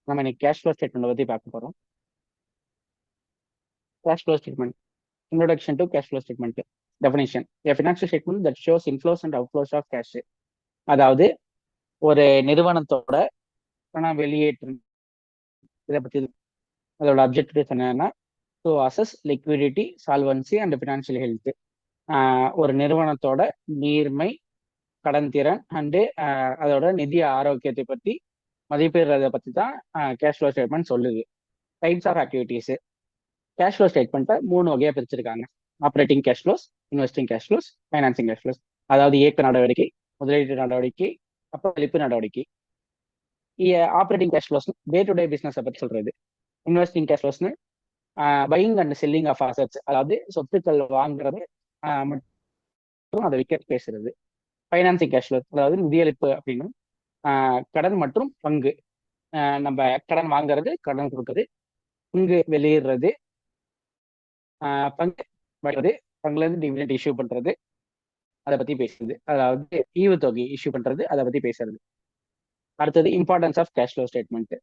நம்ம இன்னைக்கு cash flow statement பத்தி பார்க்க போறோம். Cash flow statement. Introduction to cash flow statement. Definition: a financial statement that shows inflows and outflows of cash. அதாவது ஒரு நிறுவனத்தோட பண வெளியேற்றம் இதை பத்தி. அதோட அப்ஜெக்டிவ்ஸ் என்னன்னா to assess liquidity, solvency and financial health. ஒரு நிறுவனத்தோட நீர்மை, கடன் திறன் அண்டு அதோட நிதி ஆரோக்கியத்தை பத்தி மதிப்பிடுறதை பத்தி தான் கேஷ் ஃப்ளோ ஸ்டேட்மெண்ட் சொல்லுது. Types of activities. Cash flow ஸ்டேட்மெண்ட்டை 3 வகையா பிரிச்சிருக்காங்க: operating cash flows, investing cash flows, financing cash flows. அதாவது இயக்க நடவடிக்கை, முதலீட்டு நடவடிக்கை, அப்புறம் செழிப்பு நடவடிக்கை. Operating cash flows day to day பிசினஸை பத்தி சொல்றது. இன்வெஸ்டிங் கேஷ் ஃப்ளோஸ்னு buying and selling of assets, அதாவது சொத்துக்கள் வாங்குறது மற்றும் அதை விற்க பேசுறது. ஃபைனான்சிங் கேஷ் ஃப்ளோஸ் அதாவது நிதியளிப்பு அப்படின்னு கடன் மற்றும் பங்கு. நம்ம கடன் வாங்குறது, கடன் கொடுக்கறது, பங்கு வெளியிடுறது, பங்கு வாங்குறது, பங்குல இருந்து டிவிடெண்ட் இஷ்யூ பண்றது, அதை பத்தி பேசுறது. அதாவது ஈவுத்தொகை இஷ்யூ பண்றது, அதை பத்தி பேசுறது. அடுத்தது importance of cash flow statement.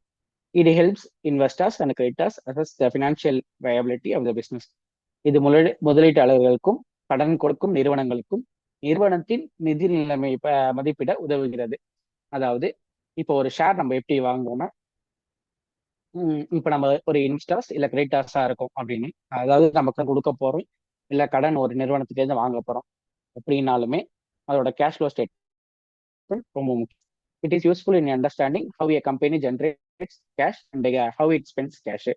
It helps investors and creditors assess the financial viability of the business. இது முதலீட்டாளர்களுக்கும் கடன் கொடுக்கும் நிறுவனங்களுக்கும் நிறுவனத்தின் நிதி நிலைமை மதிப்பிட உதவுகிறது. அதாவது இப்போ ஒரு ஷேர் நம்ம எப்படி வாங்குவோம்னா, இப்போ நம்ம ஒரு இன்வெஸ்டர்ஸ் இல்லை கிரெடிட்டர்ஸா இருக்கும் அப்படின்னு, அதாவது நமக்கு கொடுக்க போறோம் இல்லை கடன் ஒரு நிறுவனத்துலேருந்து வாங்க போறோம் அப்படின்னாலுமே அதோட கேஷ் ஃப்ளோ ஸ்டேட்மெண்ட் ரொம்ப முக்கியம். It is useful in understanding how a company generates cash and how it spends cash.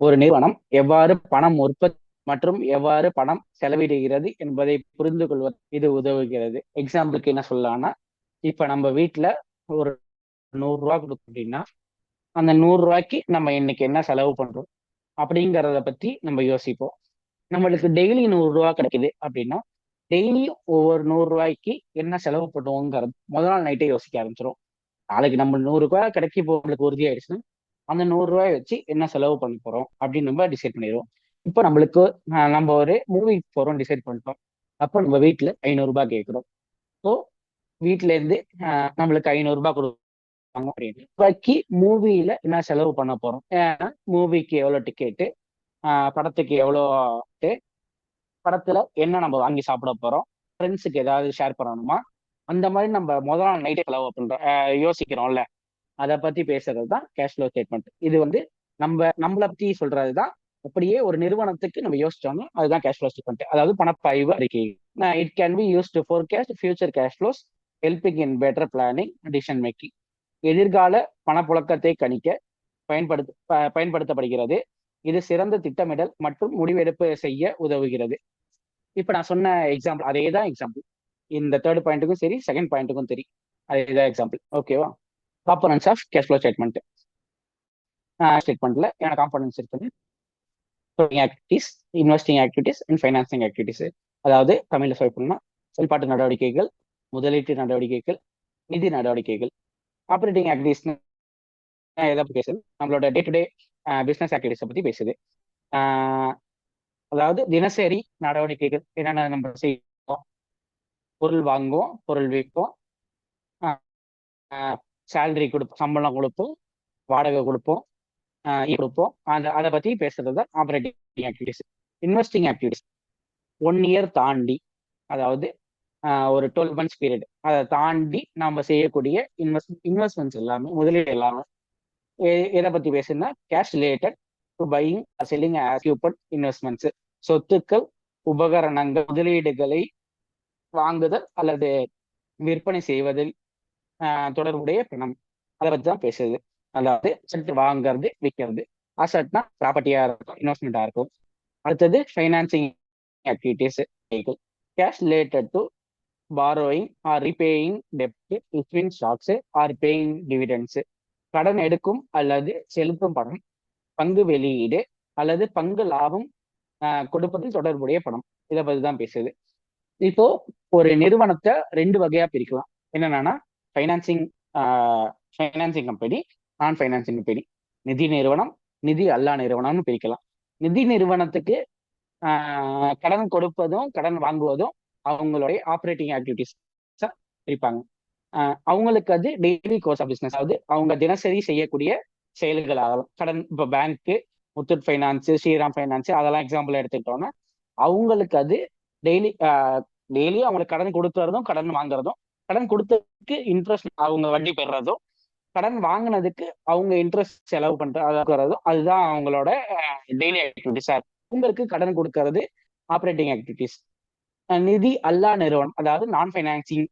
ஒரு நிறுவனம் எவ்வாறு பணம் உற்பத்தி மற்றும் எவ்வாறு பணம் செலவிடுகிறது என்பதை புரிந்து கொள்வது இது உதவுகிறது. எக்ஸாம்பிளுக்கு என்ன சொல்லலாம்னா, இப்ப நம்ம வீட்டுல ஒரு 100 ரூபா கொடுக்கும் அப்படின்னா அந்த 100 ரூபாய்க்கு நம்ம இன்னைக்கு என்ன செலவு பண்றோம் அப்படிங்கிறத பத்தி நம்ம யோசிப்போம். நம்மளுக்கு டெய்லி 100 ரூபா கிடைக்குது அப்படின்னா டெய்லியும் ஒவ்வொரு 100 ரூபாய்க்கு என்ன செலவு பண்ணுவோங்கிறது முதல் நாள் நைட்டே யோசிக்க ஆரம்பிச்சிடும். நாளைக்கு நம்ம 100 ரூபாய் கிடைக்கி போகிறதுக்கு உறுதியாயிடுச்சுன்னா அந்த 100 ரூபாய் வச்சு என்ன செலவு பண்ண போறோம் அப்படின்னு நம்ம டிசைட் பண்ணிடுவோம். இப்போ நம்மளுக்கு நம்ம ஒரு மூவிக்கு போறோம் டிசைட் பண்ணிட்டோம். அப்போ நம்ம வீட்டுல 500 ரூபாய் கேட்கிறோம். ஸோ வீட்டுல இருந்து நம்மளுக்கு 500 ரூபாய் கொடுப்பாங்க அப்படின்னு ரூபாய்க்கு மூவியில என்ன செலவு பண்ண போறோம். ஏன்னா மூவிக்கு எவ்வளோ டிக்கெட்டு, படத்துக்கு எவ்வளோ, படத்துல என்ன நம்ம வாங்கி சாப்பிட போறோம், ஃப்ரெண்ட்ஸுக்கு ஏதாவது ஷேர் பண்ணணுமா, அந்த மாதிரி நம்ம முதல் நாள் நைட்டே செலவு பண்றோம் யோசிக்கிறோம்ல. அதை பத்தி பேசுறது தான் கேஷ் ஃப்ளோ ஸ்டேட்மெண்ட். இது வந்து நம்மளை பத்தி சொல்றது தான். அப்படியே ஒரு நிறுவனத்துக்கு நம்ம யோசிச்சோம்னா அதுதான் கேஷ் ஃப்ளோ ஸ்டேட்மெண்ட், அதாவது பணப்பாய்வு அறிக்கை. It can be used to forecast future cash flows, helping in better planning, decision making. எதிர்கால பணப்புழக்கத்தை கணிக்க பயன்படுத்தப்படுகிறது. இது சிறந்த திட்டமிடல் மற்றும் முடிவெடுப்பு செய்ய உதவுகிறது. இப்ப நான் சொன்ன எக்ஸாம்பிள் அதே தான் எக்ஸாம்பிள். இந்த தேர்ட் பாயிண்ட்டுக்கும் சரி, செகண்ட் பாயிண்ட்டுக்கும் சரி, அதேதான் எக்ஸாம்பிள். ஓகேவா? Components of cash flow statement. ஸ்டேட்மெண்ட்ல என்ன காம்பனன்ட்ஸ் இருக்குது? Activities, investing activities and financing activities. அதாவது தமிழ்ல சொல்லணும்னா செயல்பாட்டு நடவடிக்கைகள், முதலீட்டு நடவடிக்கைகள், நிதி நடவடிக்கைகள். ஆப்ரேட்டிங் ஆக்டிவிட்டிஸ் எதை பத்தி பேசுது? நம்மளோட டே டு டே பிசினஸ் ஆக்டிவிட்டிஸை பத்தி பேசுது. அதாவது தினசரி நடவடிக்கைகள் என்னென்ன நம்ம செய்வோம்: பொருள் வாங்குவோம், பொருள் விற்போம், சேலரி கொடுப்போம், சம்பளம் கொடுப்போம், வாடகை கொடுப்போம், கொடுப்போம். அதை பத்தி பேசுறது தான் operating activities. Investing activities 1 year தாண்டி, அதாவது ஒரு 12 months பீரியட், அதை தாண்டி நம்ம செய்யக்கூடிய இன்வெஸ்ட்மெண்ட்ஸ் எல்லாமே, முதலீடு எல்லாமே எதை பத்தி பேசுனா cash related to buying selling equipment investments. சொத்துக்கள், உபகரணங்கள், முதலீடுகளை வாங்குதல் அல்லது விற்பனை செய்வதில் தொடர்புடைய பணம், அதை பத்தி தான் பேசுது. அதாவது அசட் வாங்குறது, விற்கிறது. அசட்னா ப்ராப்பர்ட்டியா இருக்கும், இன்வெஸ்ட்மெண்டா இருக்கும். அடுத்தது financing activities. Cash related to borrowing or repaying debt, issuing stocks or paying dividends. கடன் எடுக்கும் அல்லது செலுத்தும் பணம், பங்கு வெளியீடு அல்லது பங்கு லாபம் கொடுப்பதில் தொடர்புடைய பணம், இதை பத்தி தான் பேசுது. இப்போ ஒரு நிறுவனத்தை 2 வகையா பிரிக்கலாம். என்னன்னா ஃபைனான்சிங் கம்பெனி, நான் ஃபைனான்சிங் கம்பெனி. நிதி நிறுவனம், நிதி அல்லா நிறுவனம்னு பிரிக்கலாம். நிதி நிறுவனத்துக்கு கடன் கொடுப்பதும் கடன் வாங்குவதும் அவங்களுடைய ஆப்ரேட்டிங் ஆக்டிவிட்டிஸ் பிரிப்பாங்க. அவங்களுக்கு அது டெய்லி கோர்ஸ் ஆஃப் பிசினஸ், அதாவது அவங்க தினசரி செய்யக்கூடிய செயல்கள் ஆகலாம். கடன் இப்போ பேங்க்கு, முத்தூட் ஃபைனான்ஸ், ஸ்ரீராம் ஃபைனான்ஸ் அதெல்லாம் எக்ஸாம்பிள் எடுத்துக்கிட்டோம்னா அவங்களுக்கு அது டெய்லி டெய்லியும் அவங்களுக்கு கடன் கொடுக்கறதும் கடன் வாங்குறதும், கடன் கொடுத்ததுக்கு இன்ட்ரெஸ்ட் அவங்க வட்டி பெறுறதும், கடன் வாங்கினதுக்கு அவங்க இன்ட்ரெஸ்ட் செலவு பண்றதும் அதுதான் அவங்களோட டெய்லி ஆக்டிவிட்டிஸா இருக்கும். உங்களுக்கு கடன் கொடுக்கறது ஆப்ரேட்டிங் ஆக்டிவிட்டிஸ். நிதி அல்லா நிறுவனம், அதாவது நான் ஃபைனான்சிங்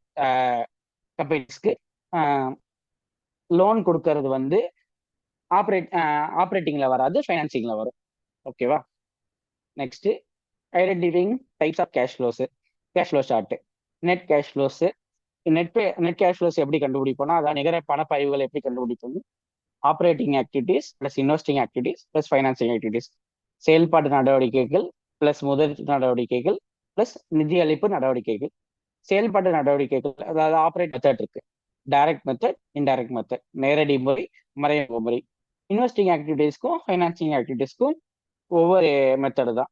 கம்பெனிஸ்க்கு லோன் கொடுக்கறது வந்து ஆப்ரேட்டிங்ல வராது, ஃபைனான்சிங்ல வரும். ஓகேவா? Next, identifying types of cash flows. Cash flow chart. Net cash flows. Net cash flows எப்படி கண்டுபிடிப்போம்னா, அதான் நிகர பணப்பாய்வுகள் எப்படி கண்டுபிடிப்போம்? Operating activities plus investing activities plus financing activities. செயல்பாட்டு நடவடிக்கைகள் பிளஸ் முதலீட்டு நடவடிக்கைகள் பிளஸ் நிதி அளிப்பு நடவடிக்கைகள். செயல்பாட்டு நடவடிக்கைகள், அதாவது ஆப்ரேட் மெத்தட் இருக்கு. டைரக்ட் மெத்தட், இன்டைரக்ட் மெத்தட், நேரடி முறை, மறைமுக முறை. இன்வெஸ்டிங் ஆக்டிவிட்டிஸ்க்கும் ஃபைனான்சிங் ஆக்டிவிட்டிஸ்க்கும் ஒவ்வொரு மெத்தடு தான்.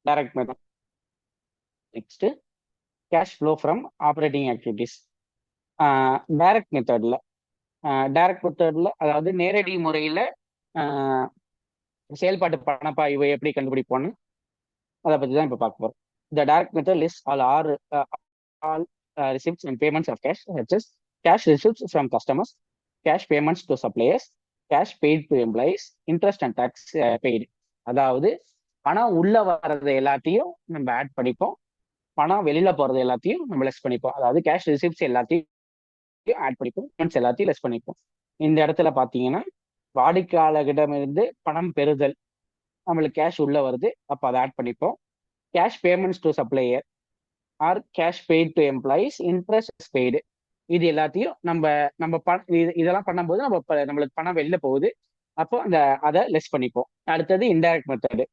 Direct method. Next, cash flow from operating activities. Direct மெத்தட்ல அதாவது நேரடி முறையில செயல்பாட்டு பணப்பாய்வை எப்படி கண்டுபிடிப்போம்னு அதை பத்தி தான் இப்ப பார்க்க போறோம். The direct method lists all receipts and payments of cash, such as cash receipts from customers, cash payments to suppliers, cash paid to employees, interest and tax paid. அதாவது பணம் உள்ள வர்றது எல்லாத்தையும் நம்ம ஆட் பண்ணிப்போம், பணம் வெளியில போறது எல்லாத்தையும் நம்ம லெஸ் பண்ணிப்போம். அதாவது கேஷ் ரிசிப்ட்ஸ் எல்லாத்தையும் ஆட் பண்ணிப்போம், பேமெண்ட்ஸ் எல்லாத்தையும் லெஸ் பண்ணிப்போம். இந்த இடத்துல பாத்தீங்கன்னா வாடிக்கையாளர்களிடமிருந்து பணம் பெறுதல், நம்மளுக்கு கேஷ் உள்ள வருது, அப்போ அதை ஆட் பண்ணிப்போம். Cash payments to supplier R cash paid to employees, interest paid, இது எல்லாத்தையும் நம்ம நம்ம இதெல்லாம் பண்ணும்போது நம்மளுக்கு பணம் வெளில போகுது, அப்போ அதை லெஸ் பண்ணிப்போம். அடுத்தது இன்டைரக்ட் மெத்தடு.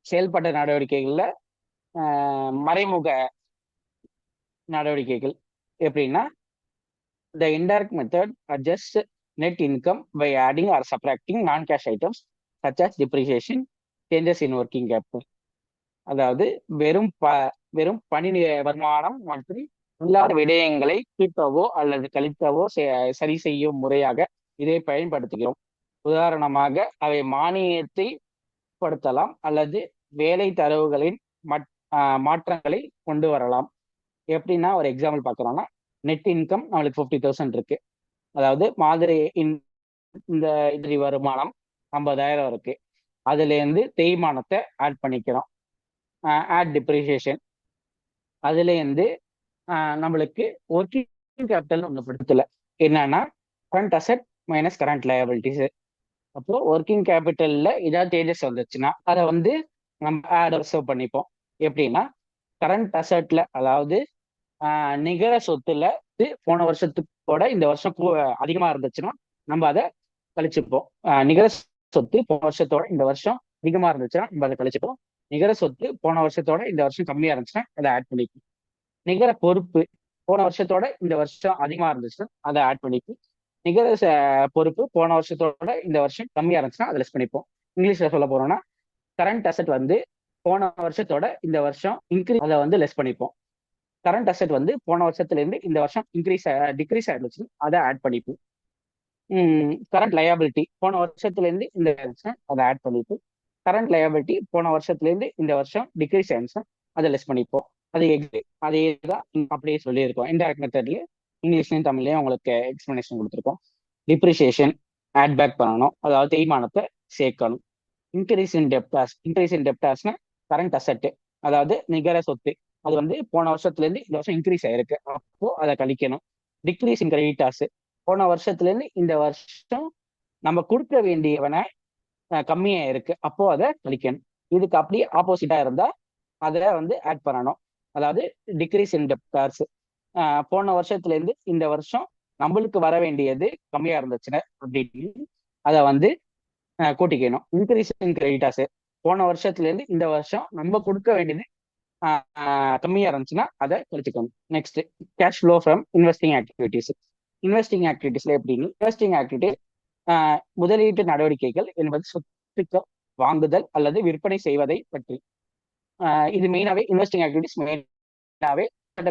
செயல்பட்ட நடவடிக்கைகள்ல மறைமுக நடவடிக்கைகள் எப்படின்னா, the indirect method adjusts net income by adding or subtracting non-cash items such as depreciation, changes in working capital. அதாவது வெறும் பணி வருமானம் மற்றும் இல்லாத விடயங்களை கூட்டவோ அல்லது கழிக்கவோ சரி செய்யும் முறையாக இதை பயன்படுத்துகிறோம். உதாரணமாக, அவை மானியத்தை படுத்தலாம் அல்லது வேலை தரவுகளின் மாற்றங்களை கொண்டு வரலாம். எப்படின்னா, ஒரு எக்ஸாம்பிள் பார்க்குறோம்னா, நெட் இன்கம் நம்மளுக்கு 50,000 இருக்கு. அதாவது மாதிரி இந்த இதிரி வருமானம் 50,000 இருக்கு. அதுல இருந்து தேய்மானத்தை ஆட் பண்ணிக்கிறோம், ஆட் டிப்ரிசியேஷன். அதுல இருந்து நம்மளுக்கு ஒர்க்கிங் கேபிட்டல் ஒன்று படுத்தல, என்னன்னா current asset minus current liabilities. அப்போ ஒர்க்கிங் கேபிட்டல்ல ஏதாவது சேஞ்சஸ் வந்துச்சுன்னா அதை வந்து நம்ம ஆட் ரிசர்வ் பண்ணிப்போம். எப்படின்னா, கரண்ட் அசெட்ல, அதாவது நிகர சொத்துல போன வருஷத்துக்கோட இந்த வருஷம் அதிகமா இருந்துச்சுன்னா நம்ம அதை கழிச்சுப்போம். நிகர சொத்து போன வருஷத்தோட இந்த வருஷம் அதிகமா இருந்துச்சுன்னா நம்ம அதை கழிச்சுப்போம். நிகர சொத்து போன வருஷத்தோட இந்த வருஷம் கம்மியா இருந்துச்சுன்னா அதை ஆட் பண்ணிப்போம். நிகர பொறுப்பு போன வருஷத்தோட இந்த வருஷம் அதிகமா இருந்துச்சுன்னா அதை ஆட் பண்ணிப்போம். நிகர பொறுப்பு போன வருஷத்தோட இந்த வருஷம் கம்மியா இருந்துச்சுன்னா அதை லெஸ் பண்ணிப்போம். இங்கிலீஷ்ல சொல்ல போறோம்னா, கரண்ட் அசெட் வந்து போன வருஷத்தோட இந்த வருஷம் இன்க்ரீஸ், அதை வந்து லெஸ் பண்ணிப்போம். கரண்ட் அசெட் வந்து போன வருஷத்துல இருந்து இந்த வருஷம் டிக்ரீஸ் ஆயிடுச்சு, அதை ஆட் பண்ணிப்போம். கரண்ட் லயபிலிட்டி போன வருஷத்துல இருந்து இந்த வருஷம் அதை ஆட் பண்ணிப்போம். கரண்ட் லயபிலிட்டி போன வருஷத்துல இருந்து இந்த வருஷம் டிக்ரீஸ் ஆயிடுச்சுன்னா அதை லெஸ் பண்ணிப்போம். அதே தான் அப்படியே சொல்லியிருக்கோம். இன்டைரக்ட் மெத்தட்ல இங்கிலீஷ்லயும் தமிழ்லயும் உங்களுக்கு எக்ஸ்பிளனேஷன் கொடுத்துருக்கோம். டிப்ரிசியேஷன் ஆட் பேக் பண்ணணும், அதாவது தேய்மானத்தை சேர்க்கணும். இன்க்ரீஸ் இன் டெப்டாஸ்னா கரண்ட் அசெட், அதாவது நிகர சொத்து, அது வந்து போன வருஷத்துல இருந்து இந்த வருஷம் இன்க்ரீஸ் ஆயிருக்கு, அப்போ அதை கழிக்கணும். டிக்ரீஸ் இன் கிரெடிட்டாஸ், போன வருஷத்துல இருந்து இந்த வருஷம் நம்ம கொடுக்க வேண்டியவனை கம்மியா இருக்கு, அப்போ அதை கழிக்கணும். இதுக்கு அப்படியே ஆப்போசிட்டா இருந்தா அதை வந்து ஆட் பண்ணணும். அதாவது டிக்ரீஸ் இன் டெப்டார்ஸ், போன வருஷத்துல இருந்து இந்த வருஷம் நம்மளுக்கு வர வேண்டியது கம்மியா இருந்துச்சுன்னா அப்படின்னு அதை வந்து கூட்டிக்கணும். இன்க்ரீஸ் இன் கிரெடிட்டாஸ், போன வருஷத்துல இருந்து இந்த வருஷம் நம்ம கொடுக்க வேண்டியது கம்மியா இருந்துச்சுன்னா அதை கழிச்சுக்கணும். Next, cash flow from investing activities. Investing ஆக்டிவிட்டிஸ்ல எப்படின்னு, இன்வெஸ்டிங் ஆக்டிவிட்டி முதலீட்டு நடவடிக்கைகள் என்பது சொத்துக்கள் வாங்குதல் அல்லது விற்பனை செய்வதை பற்றி. இது மெயினாவே இன்வெஸ்டிங் ஆக்டிவிட்டிஸ் மெயினாவே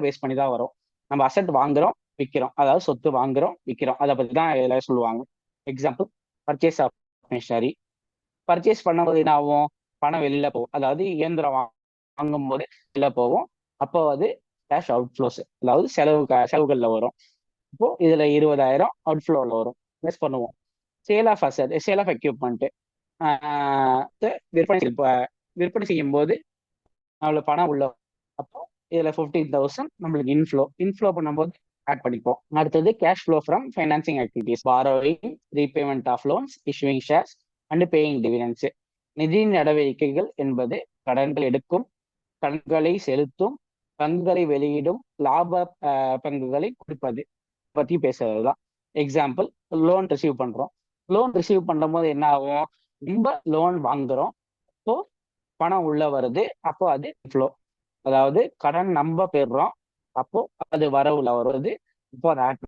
பேஸ் பண்ணி தான் வரும். நம்ம அசெட் வாங்குறோம் விற்கிறோம், அதாவது சொத்து வாங்குறோம் விற்கிறோம், அதை பத்தி தான் இதெல்லாம் சொல்லுவாங்க. Example purchase of machinery. Purchase பண்ணும்போது என்ன ஆகும்? பணம் வெளியில போகும். அதாவது இயந்திரம் வாங்கும் போது வெளில போகும். அப்போ அது கேஷ் அவுட் ஃப்ளோஸ், அதாவது செலவுகள்ல வரும். இப்போ இதுல 20,000 அவுட் ஃப்ளோல வரும், இன்வெஸ்ட் பண்ணுவோம். Sale of asset, sale of equipment, விற்பனை விற்பனை செய்யும் போது நம்மளுக்கு பணம் உள்ள, அப்போ இதுல 15,000 நம்மளுக்கு இன்ஃப்ளோ பண்ணும்போது ஆட் பண்ணிப்போம். அடுத்தது cash flow from financing activities, borrowing, repayment of loans, issuing shares and paying dividends. நிதி நடவடிக்கைகள் என்பது கடன்கள் எடுக்கும், கடன்களை செலுத்தும், பங்குகளை வெளியிடும், லாப பங்குகளை கொடுப்பது பத்தி பேசுறதுதான். எக்ஸாம்பிள், லோன் ரிசீவ் பண்றோம். லோன் ரிசீவ் பண்ணும் போது என்ன ஆகும்? ரொம்ப லோன் வாங்குறோம், அப்போ பணம் உள்ள வருது, அப்போ அது ஃப்ளோ. அதாவது கடன் நம்ப பெறுறோம், அப்போ அது வரவுல வருது, இப்போ அதை ஆட்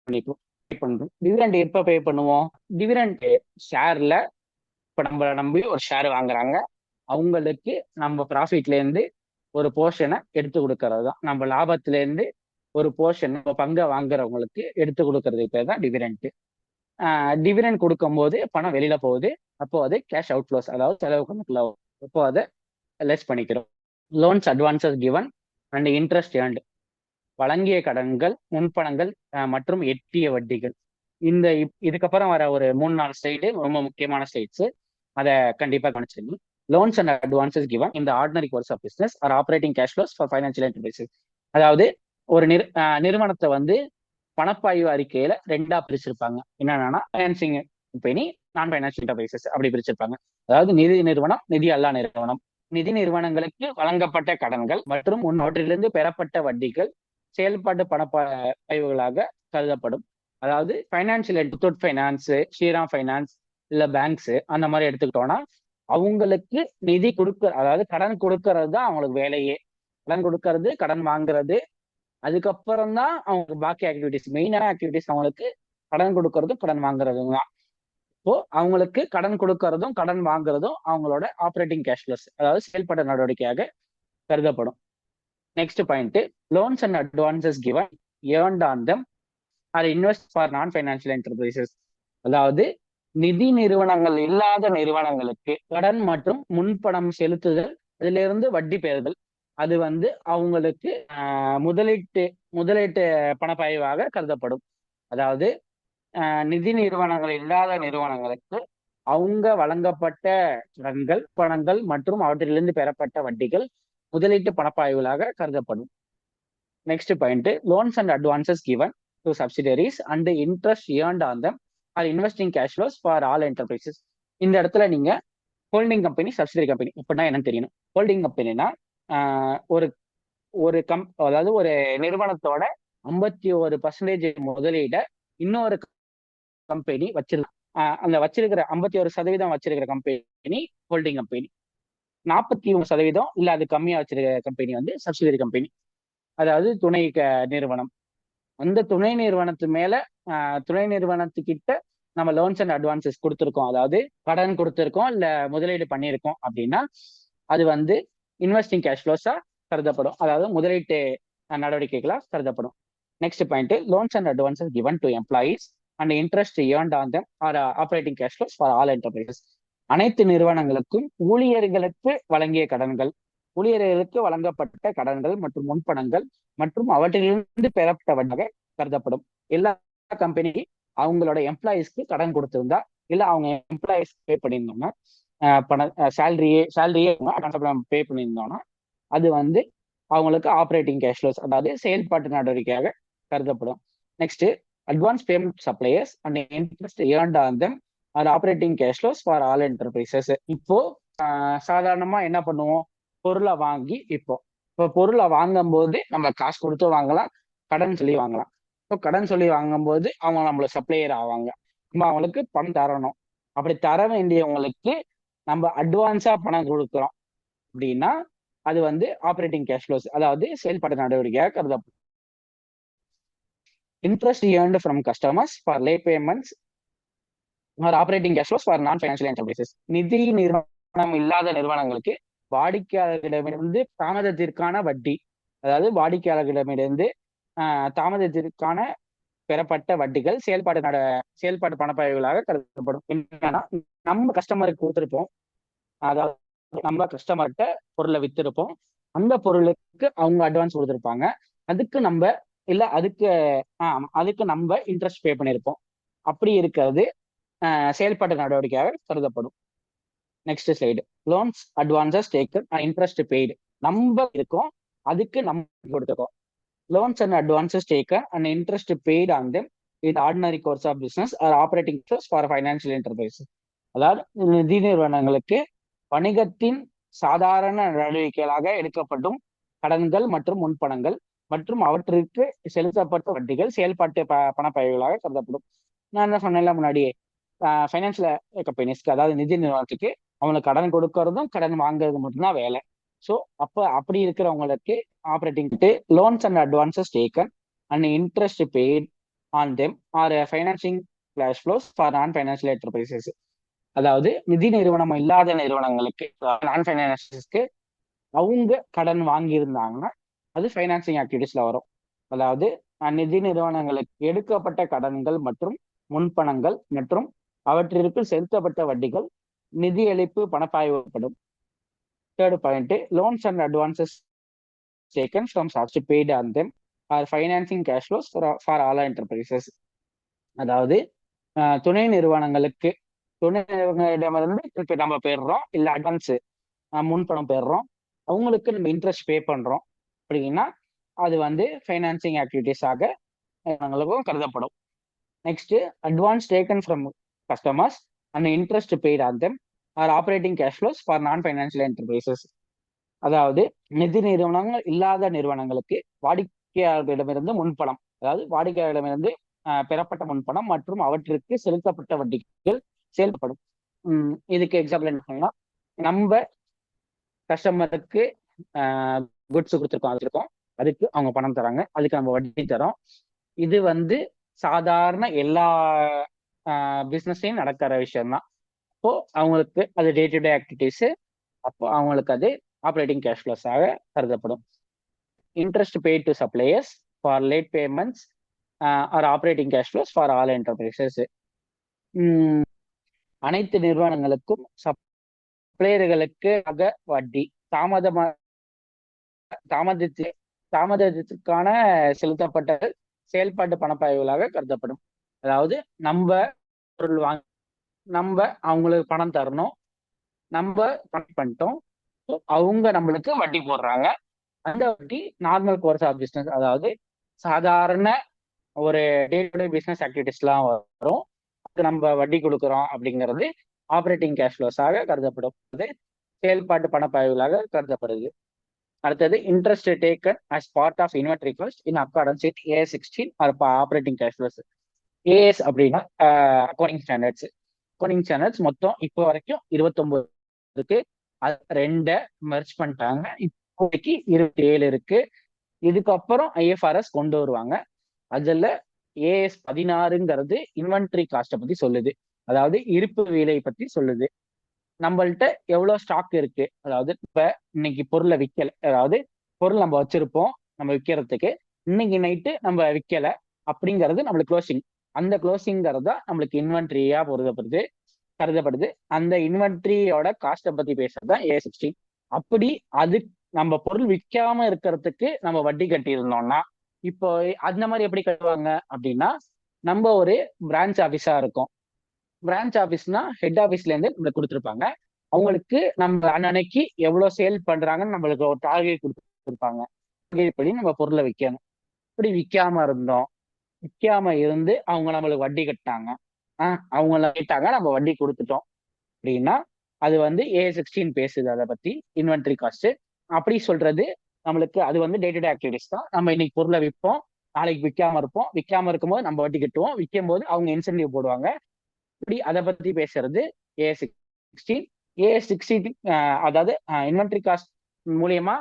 பண்ணிப்போம், பே பண்றோம். டிவிடெண்ட் எப்போ பே பண்ணுவோம்? டிவிடெண்ட் ஷேர்ல, இப்போ நம்ம நம்பி ஒரு ஷேர் வாங்குறாங்க, அவங்களுக்கு நம்ம ப்ராஃபிட்ல இருந்து ஒரு போர்ஷனை எடுத்து கொடுக்கறது தான். நம்ம லாபத்துல இருந்து ஒரு போர்ஷன் பங்கை வாங்குறவங்களுக்கு எடுத்து கொடுக்கறது பேர் தான் டிவிடெண்ட். டிவிடெண்ட் கொடுக்கும் போது பணம் வெளியில போகுது, அப்போ அது கேஷ் அவுட் ஃப்ளோஸ், அதாவது செலவு கணக்குல. அப்போ அதை லெஸ் பண்ணிக்கிறோம். Loans advances given and interest earned, வழங்கிய கடன்கள், முன்பணங்கள் மற்றும் எட்டிய வட்டிகள். இதுக்கப்புறம் வர ஒரு 3-4 ஸ்லைடு ரொம்ப முக்கியமான ஸ்லைட்ஸ், அதை கண்டிப்பா கவனிச்சிருங்க. Loans and advances given in the ordinary course of business are operating cash flows for financial enterprises. அதாவது ஒரு நிறுவனத்தை வந்து பணப்பாய்வு அறிக்கையில 2ஆ பிரிச்சிருப்பாங்க. என்னன்னா financing company, non financial enterprises அப்படி பிரிச்சிருப்பாங்க. அதாவது நிதி நிறுவனம், நிதி அல்லா நிறுவனம். நிதி நிறுவனங்களுக்கு வழங்கப்பட்ட கடன்கள் மற்றும் அவற்றிலிருந்து பெறப்பட்ட வட்டிகள் செயல்பாட்டு பணப்பாய்வுகளாக கருதப்படும். அதாவது financial, Muthoot finance, Shriram finance, இல்ல பேங்க்ஸ் அந்த மாதிரி எடுத்துக்கிட்டோம்னா அவங்களுக்கு நிதி அதாவது கடன் கொடுக்கறது தான் அவங்களுக்கு வேலையே. கடன் கொடுக்கறது, கடன் வாங்குறது, அதுக்கப்புறம் தான் அவங்க பாக்கி ஆக்டிவிட்டிஸ், மெயினான ஆக்டிவிட்டிஸ் அவங்களுக்கு கடன் கொடுக்கறதும் கடன் வாங்குறதும் தான். இப்போ அவங்களுக்கு கடன் கொடுக்கறதும் கடன் வாங்குறதும் அவங்களோட ஆப்ரேட்டிங் கேஷ் ஃப்ளோஸ், அதாவது செயல்பட்ட நடவடிக்கையாக கருதப்படும். Next point, loans and advances given earned on them R invest for non financial enterprises. அதாவது நிதி நிறுவனங்கள் இல்லாத நிறுவனங்களுக்கு கடன் மற்றும் முன்பணம் செலுத்துதல், அதுல இருந்து வட்டி பெறுதல், அது வந்து அவங்களுக்கு முதலீட்டு பணப்பாய்வாக கருதப்படும். அதாவது நிதி நிறுவனங்கள் இல்லாத நிறுவனங்களுக்கு அவங்க வழங்கப்பட்ட கடன்கள், பணங்கள் மற்றும் அவற்றிலிருந்து பெறப்பட்ட வட்டிகள் முதலீட்டு பணப்பாய்வுகளாக கருதப்படும். Next point, loans and advances given to subsidiaries and interest earned on them are investing cash flows for all enterprises. இந்த இடத்துல நீங்க ஹோல்டிங் கம்பெனி, சப்சிடரி கம்பெனி அப்படின்னா என்னன்னு தெரியணும். ஹோல்டிங் கம்பெனினா ஒரு ஒரு அதாவது ஒரு நிறுவனத்தோட 51% முதலீட இன்னொரு கம்பெனி வச்சிருக்க, அந்த வச்சிருக்கிற 51% வச்சிருக்கிற கம்பெனி ஹோல்டிங் கம்பெனி. 43% இல்ல அது கம்மியா வச்சிருக்கிற கம்பெனி வந்து சப்சிடரி கம்பெனி, அதாவது துணை நிறுவனம். அந்த துணை நிறுவனத்து மேல துணை நிறுவனத்துக்கிட்ட நம்ம லோன்ஸ் அண்ட் அட்வான்சஸ் கொடுத்துருக்கோம், அதாவது கடன் கொடுத்துருக்கோம் இல்ல முதலீடு பண்ணியிருக்கோம் அப்படின்னா அது வந்து இன்வெஸ்டிங் கேஷ் ஃப்ளோஸா கருதப்படும், அதாவது முதலீட்டு நடவடிக்கைகளா கருதப்படும். Next point, loans and advances given to employees and interest earned on them are operating cash flows for all enterprises. அனைத்து நிறுவனங்களுக்கும் ஊழியர்களுக்கு வழங்கிய கடன்கள், ஊழியர்களுக்கு வழங்கப்பட்ட கடன்கள் மற்றும் முன்பணங்கள் மற்றும் அவற்றிலிருந்து பெறப்பட்ட வட்டியாக கருதப்படும். எல்லா கம்பெனி அவங்களோட எம்ப்ளாயிஸ்க்கு கடன் கொடுத்திருந்தா, இல்ல அவங்க எம்ப்ளாயிஸ் பே பண்ணியிருந்தோம்னா, சேலரியே பே பண்ணியிருந்தோம்னா அது வந்து அவங்களுக்கு ஆப்ரேட்டிங் கேஷ் ஃப்ளோஸ், அதாவது செயல்பாட்டு நடவடிக்கையாக கருதப்படும். Next, advance payment suppliers and interest earned on them are operating cash flows for all enterprises. இப்போ சாதாரணமா என்ன பண்ணுவோம்? பொருளை வாங்கி இப்போ பொருளை வாங்கும் போது நம்ம காசு கொடுத்து வாங்கலாம், கடன் சொல்லி வாங்கலாம். இப்போ கடன் சொல்லி வாங்கும்போது அவங்க நம்மள சப்ளையர் ஆவாங்க, நம்ம அவங்களுக்கு பணம் தரணும். அப்படி தர வேண்டியவங்களுக்கு நம்ம அட்வான்ஸா பணம் கொடுக்குறோம் அப்படின்னா அது வந்து ஆப்ரேட்டிங் கேஷ் ஃப்ளோஸ், அதாவது செயல்பாட்டு நடவடிக்கையாக கருதப்படும். Interest earned from customers for late payments are operating cash flows for non financial enterprises. நிதி நிறுவனம் இல்லாத நிறுவனங்களுக்கு வாடிக்கையாளர்களிடமிருந்து தாமதத்திற்கான வட்டி, அதாவது வாடிக்கையாளர்களிடமிருந்து தாமதத்திற்கான பெறப்பட்ட வட்டிகள் செயல்பாட்டு பணப்பாய்வுகளாக கருதப்படும். என்னன்னா, நம்ம கஸ்டமருக்கு கொடுத்துருப்போம், அதாவது நம்ம கஸ்டமர்கிட்ட பொருளை வித்திருப்போம், அந்த பொருளுக்கு அவங்க அட்வான்ஸ் கொடுத்துருப்பாங்க, அதுக்கு நம்ம இல்ல அதுக்கு நம்ம இன்ட்ரெஸ்ட் பே பண்ணியிருப்போம். அப்படி இருக்கிறது செயல்பாட்டு நடவடிக்கையாக கருதப்படும். Next slide. Loans, advances taken, interest paid. நம்ம இருக்கோம், அதுக்கு நம்ம கொடுத்துருக்கோம். Loans and advances taken and interest paid on them in ordinary course of business are operating for financial enterprises. அதாவது நிதி நிறுவனங்களுக்கு வணிகத்தின் சாதாரண நடவடிக்கைகளாக எடுக்கப்படும் கடன்கள் மற்றும் முன்பணங்கள் மற்றும் அவற்றிற்கு செலுத்தப்பட்ட வட்டிகள் செயல்பாட்டு பணப்பயிர்களாக கருதப்படும். நான் என்ன சொன்னேன்ல முன்னாடியே, ஃபைனான்சியல் கம்பெனிஸ்க்கு, அதாவது நிதி நிறுவனத்துக்கு அவங்களுக்கு கடன் கொடுக்கறதும் கடன் வாங்குறது மட்டும்தான் வேலை. ஸோ அப்படி இருக்கிறவங்களுக்கு operating loans and advances taken and interest paid on them are financing cash flows for non financial enterprises. அதாவது நிதி நிறுவனம் இல்லாத நிறுவனங்களுக்கு, நான் ஃபைனான்சியஸ்க்கு அவங்க கடன் வாங்கியிருந்தாங்கன்னா அது ஃபைனான்சிங் ஆக்டிவிட்டிஸ்ல வரும். அதாவது நிதி நிறுவனங்களுக்கு எடுக்கப்பட்ட கடன்கள் மற்றும் முன்பணங்கள் மற்றும் அவற்றிற்கு செலுத்தப்பட்ட வட்டிகள் நிதியளிப்பு பணப்பாய்வுப்படும். Third point, loans and advances taken from source paid on them are financing cash flows for all enterprises. அதாவது துணை நிறுவனங்களிடமிருந்து நம்ம பெறுறோம், இல்ல அட்வான்ஸ் முன்பணம் பெறுறோம், அவங்களுக்கு நம்ம இன்ட்ரெஸ்ட் பே பண்றோம் அப்படின்னா அது வந்து ஃபைனான்சிங் ஆக்டிவிட்டிஸாக நிறுவனங்களுக்கும் கருதப்படும். Next, advance taken from customers and interest paid on them are operating cash flows for non financial enterprises. அதாவது நிதி நிறுவனங்கள் இல்லாத நிறுவனங்களுக்கு வாடிக்கையாளர்களிடமிருந்து முன்பணம், அதாவது வாடிக்கையாளரிடமிருந்து பெறப்பட்ட முன்பணம் மற்றும் அவற்றிற்கு செலுத்தப்பட்ட வட்டிகள் செயல்படும். இதுக்கு எக்ஸாம்பிள் என்ன பண்ணலாம், நம்ம கஸ்டமருக்கு குட்ஸ் கொடுத்துருக்கோம், அதுக்கு அவங்க பணம் தராங்க, அதுக்கு நம்ம வட்டி தரோம். இது வந்து சாதாரண எல்லா பிஸ்னஸ்லையும் நடக்கிற விஷயம்தான். அப்போ அவங்களுக்கு அது டே டு டே ஆக்டிவிட்டிஸ், அப்போ அவங்களுக்கு அது ஆப்ரேட்டிங் கேஷ் ஃப்ளோஸாக கருதப்படும். Interest paid to suppliers for late payments are operating cash flows for all enterprises. அனைத்து நிறுவனங்களுக்கும் சப்ளையர்களுக்கு வட்டி தாமதத்துக்கான செலுத்தப்பட்ட செயல்பாட்டு பணப்பாய்வுகளாக கருதப்படும். அதாவது நம்ம பொருள் நம்ம அவங்களுக்கு பணம் தரணும், நம்ம பணம் பண்ணிட்டோம், அவங்க நம்மளுக்கு வட்டி போடுறாங்க, அந்த வட்டி நார்மல் கோர்ஸ் ஆஃப் பிஸ்னஸ், அதாவது சாதாரண ஒரு டே டு டே பிஸ்னஸ் ஆக்டிவிட்டிஸ்லாம் வரும், அதுக்கு நம்ம வட்டி கொடுக்குறோம் அப்படிங்கிறது ஆப்ரேட்டிங் கேஷ் ஃப்ளோஸாக கருதப்படும், அது செயல்பாட்டு பணப்பாய்வுகளாக கருதப்படுது. அடுத்தது, interest taken as part of inventory cost in accordance with AS 16 are operating cash flows. AS அப்படின்னா அக்கௌண்டிங் ஸ்டாண்டர்ட்ஸ் மொத்தம் இப்போ வரைக்கும் 29 இருக்கு, ரெண்டை மெர்ஜ் பண்ணிட்டாங்க, இப்போதைக்கு 27 இருக்கு. இதுக்கப்புறம் IFRS கொண்டு வருவாங்க. அதுல AS 16ங்கிறது இன்வென்டரி காஸ்ட்டை பத்தி சொல்லுது, அதாவது இருப்பு விலை பத்தி சொல்லுது. நம்மள்ட்ட எவ்வளவு ஸ்டாக் இருக்கு, அதாவது இப்ப இன்னைக்கு பொருளை விற்கல, அதாவது பொருள் நம்ம வச்சிருப்போம் நம்ம விற்கிறதுக்கு, இன்னைக்கு நைட்டு நம்ம விற்கல அப்படிங்கிறது நம்மளுக்கு க்ளோசிங், அந்த க்ளோசிங்கிறது தான் நம்மளுக்கு இன்வென்ட்ரியா கருதப்படுது. அந்த இன்வென்ட்ரியோட காஸ்ட்டை பத்தி பேசுறது தான் AS 16. அப்படி அது நம்ம பொருள் விற்காம இருக்கிறதுக்கு நம்ம வட்டி கட்டி இருந்தோம்னா, இப்போ அந்த மாதிரி எப்படி கட்டுவாங்க அப்படின்னா, நம்ம ஒரு பிரான்ச் ஆஃபீஸா இருக்கும், பிரான்ச் ஆஃபீஸ்னா ஹெட் ஆஃபீஸ்ல இருந்து நம்மளுக்கு கொடுத்துருப்பாங்க, அவங்களுக்கு நம்ம அன்னைக்கு எவ்வளவு சேல் பண்றாங்கன்னு நம்மளுக்கு ஒரு டார்கெட் கொடுத்துருப்பாங்க, டார்கெட் படி நம்ம பொருளை விற்கணும். இப்படி விற்காம இருந்து அவங்க நம்மளுக்கு வட்டி கட்டாங்க, அவங்க கேட்டாங்க, நம்ம வட்டி கொடுத்துட்டோம் அப்படின்னா அது வந்து AS 16 பேசுது அதை பத்தி, இன்வென்டரி காஸ்ட். அப்படி சொல்றது நம்மளுக்கு அது வந்து டே டு டே ஆக்டிவிட்டிஸ் தான். நம்ம இன்னைக்கு பொருளை விற்போம், நாளைக்கு விற்காம இருக்கும்போது நம்ம வட்டி கட்டுவோம், விற்கும் போது அவங்க இன்சென்டிவ் போடுவாங்க. இப்படி அதை பத்தி பேசுறது AS 16. AS 16 அதாவது இன்வென்டரி காஸ்ட் மூலியமா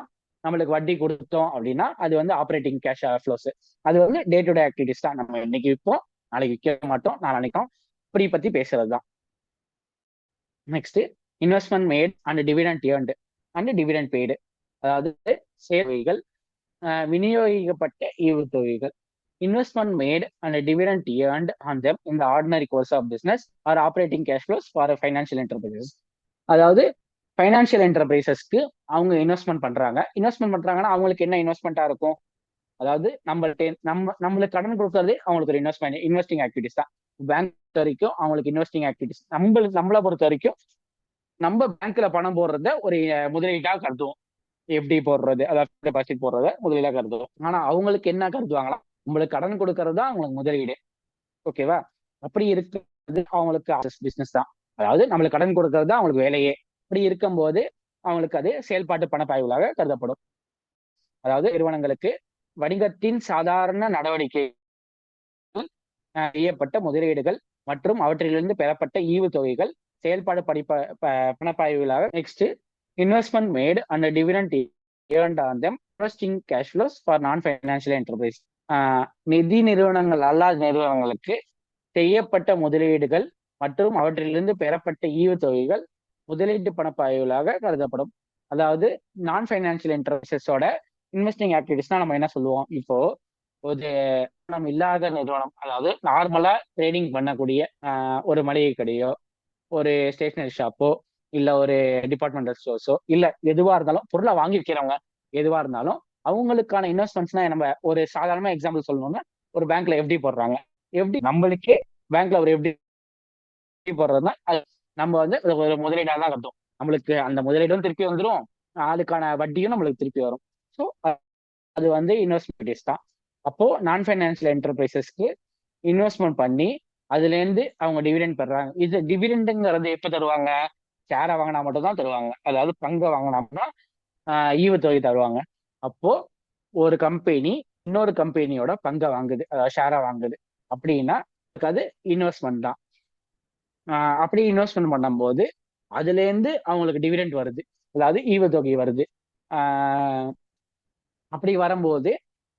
நம்மளுக்கு வட்டி கொடுத்தோம் அப்படின்னா அது வந்து ஆப்ரேட்டிங் கேஷ் ஃப்ளோஸ், அது வந்து டே டு டே ஆக்டிவிட்டிஸ் தான். நம்ம இன்னைக்கு விற்போம், நாளைக்கு விற்க மாட்டோம், நாளைக்கும் இப்படி பத்தி பேசுறது தான். Next, investment made and dividend earned and dividend paid, அதாவது சேவைகள், விநியோகிக்கப்பட்ட ஈவுத்தொகைகள். investment made and a dividend earned on them in the ordinary course of business or operating cash flows for a financial enterprises. அதாவது financial என்டர்பிரைசஸ்க்கு அவங்க investment பண்றாங்கன்னா அவங்களுக்கு என்ன இன்வெஸ்ட்மெண்ட்டா இருக்கும்? அதாவது நம்மளுக்கு கடன் கொடுக்கறதே அவங்களுக்கு ஒரு இன்வெஸ்டிங் ஆக்டிவிட்டிஸ் தான். பேங்க் வரைக்கும் அவங்களுக்கு இன்வெஸ்டிங் ஆக்டிவிட்டிஸ். நம்மளை பொறுத்த வரைக்கும் நம்ம பேங்க்ல பணம் போடுறத ஒரு முதலீட்டா கருதுவோம். எஃப்டி போடுறது, அதாவது டெபாசிட் போடுறத முதலீடா கருதுவோம். ஆனா அவங்களுக்கு என்ன கருதுவாங்களா? உங்களுக்கு கடன் கொடுக்கறது தான் அவங்களுக்கு முதலீடு. ஓகேவா? அப்படி இருக்கிறது அவங்களுக்கு பிசினஸ் தான். அதாவது நம்மளுக்கு கடன் கொடுக்கறது தான் அவங்களுக்கு வேலையே. அப்படி இருக்கும்போது அவங்களுக்கு அது செயல்பாட்டு பணப்பாய்வுகளாக கருதப்படும். அதாவது நிறுவனங்களுக்கு வணிகத்தின் சாதாரண நடவடிக்கை செய்யப்பட்ட முதலீடுகள் மற்றும் அவற்றிலிருந்து பெறப்பட்ட ஈவுத்தொகைகள் செயல்பாடு பணப்பாய்வுகளாக. Next, investment made and dividend earned on them investing cash flows for non-financial enterprise. நிதி நிறுவனங்கள் அல்லாத நிறுவனங்களுக்கு செய்யப்பட்ட முதலீடுகள் மற்றும் அவற்றிலிருந்து பெறப்பட்ட ஈவுத்தொகைகள் முதலீட்டு பணப்பாய்வுகளாக கருதப்படும். அதாவது நான் ஃபைனான்சியல் என்டர்பிரைசஸோட இன்வெஸ்டிங் ஆக்டிவிட்டிஸ்னா நம்ம என்ன சொல்லுவோம்? இப்போ ஒரு நிறுவனம் இல்லாத நிறுவனம், அதாவது நார்மலா ட்ரேடிங் பண்ணக்கூடிய ஒரு மளிகை கடையோ, ஒரு ஸ்டேஷனரி ஷாப்போ, இல்ல ஒரு டிபார்ட்மெண்டல் ஸ்டோர்ஸோ, இல்ல எதுவா இருந்தாலும் பொருளை வாங்கி விற்கிறவங்க எதுவா இருந்தாலும் அவங்களுக்கான இன்வெஸ்ட்மெண்ட்ஸ்னா நம்ம ஒரு சாதாரண எக்ஸாம்பிள் சொல்லணும்னா ஒரு பேங்க்ல எஃப்டி போடுறாங்க. எஃப்டி நம்மளுக்கே பேங்க்ல ஒரு எஃப்டி போடுறதுனா நம்ம வந்து ஒரு முதலீடா தான் கட்டும். நம்மளுக்கு அந்த முதலீடும் திருப்பி வந்துடும், அதுக்கான வட்டியும் நம்மளுக்கு திருப்பி வரும். ஸோ அது வந்து இன்வெஸ்ட்மெண்ட் தான். அப்போ நான் ஃபைனான்சியல் என்டர்பிரைசஸ்க்கு இன்வெஸ்ட்மெண்ட் பண்ணி அதுல இருந்து அவங்க டிவிடெண்ட் பெறாங்க. இது டிவிடெண்டுங்கிறது எப்ப தருவாங்க? ஷேரை வாங்கினா மட்டும் தான் தருவாங்க. அதாவது பங்கை வாங்கினா ஈவுத்தொகை தருவாங்க. அப்போ ஒரு கம்பெனி இன்னொரு கம்பெனியோட பங்கை வாங்குது, அதாவது ஷேரை வாங்குது அப்படின்னா அது இன்வெஸ்ட்மெண்ட் தான். அப்படி இன்வெஸ்ட்மெண்ட் பண்ணும்போது அதுல இருந்து அவங்களுக்கு டிவிடெண்ட் வருது, அதாவது ஈவுத்தொகை வருது. அப்படி வரும்போது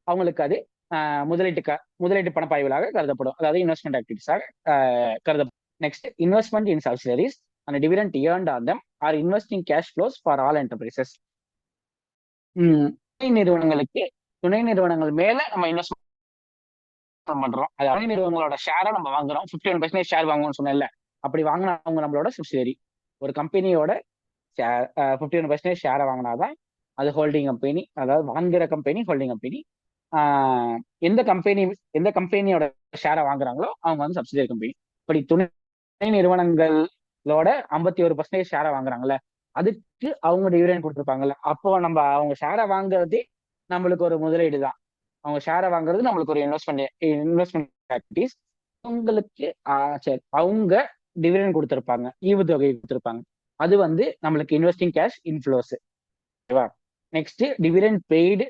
அவங்களுக்கு அது முதலீட்டு பணப்பாய்வுகளாக கருதப்படும், அதாவது இன்வெஸ்ட்மெண்ட் ஆக்டிவிட்டிஸாக கருதப்படும். Next, investment in subsidiaries and dividend earned on them are investing cash flows for all enterprises. துணை நிறுவனங்கள் மேல நம்ம இன்வெஸ்ட்மெண்ட் பண்றோம். அதாவது நிறுவனங்களோட ஷேரை நம்ம வாங்குறோம். 51% ஷேர் வாங்குவோம்னு சொன்னேன்ல, அப்படி வாங்கினா அவங்க நம்மளோட சப்சிடரி. ஒரு கம்பெனியோட 51% ஷேரை வாங்கினாதான் அது ஹோல்டிங் கம்பெனி, அதாவது வாங்குற கம்பெனி ஹோல்டிங் கம்பெனி. எந்த கம்பெனியோட ஷேரை வாங்குறாங்களோ அவங்க வந்து சப்சிடரி கம்பெனி. இப்படி துணை நிறுவனங்களோட 51% ஷேரை வாங்குறாங்கல்ல, அதுக்கு அவங்க டிவிடெண்ட் கொடுத்துருப்பாங்கல்ல, அப்போ நம்ம அவங்க ஷேரை வாங்குறதே நம்மளுக்கு ஒரு முதலீடு தான். அவங்க ஷேரை வாங்குறது நம்மளுக்கு ஒரு இன்வெஸ்ட்மெண்ட் ஆக்டிவிட்டிஸ். அவங்களுக்கு சரி, அவங்க டிவிடெண்ட் கொடுத்துருப்பாங்க, ஈவுத்தொகை கொடுத்துருப்பாங்க. அது வந்து நம்மளுக்கு இன்வெஸ்டிங் கேஷ் இன்ஃப்ளோஸ். ஓகேவா? Next, dividend paid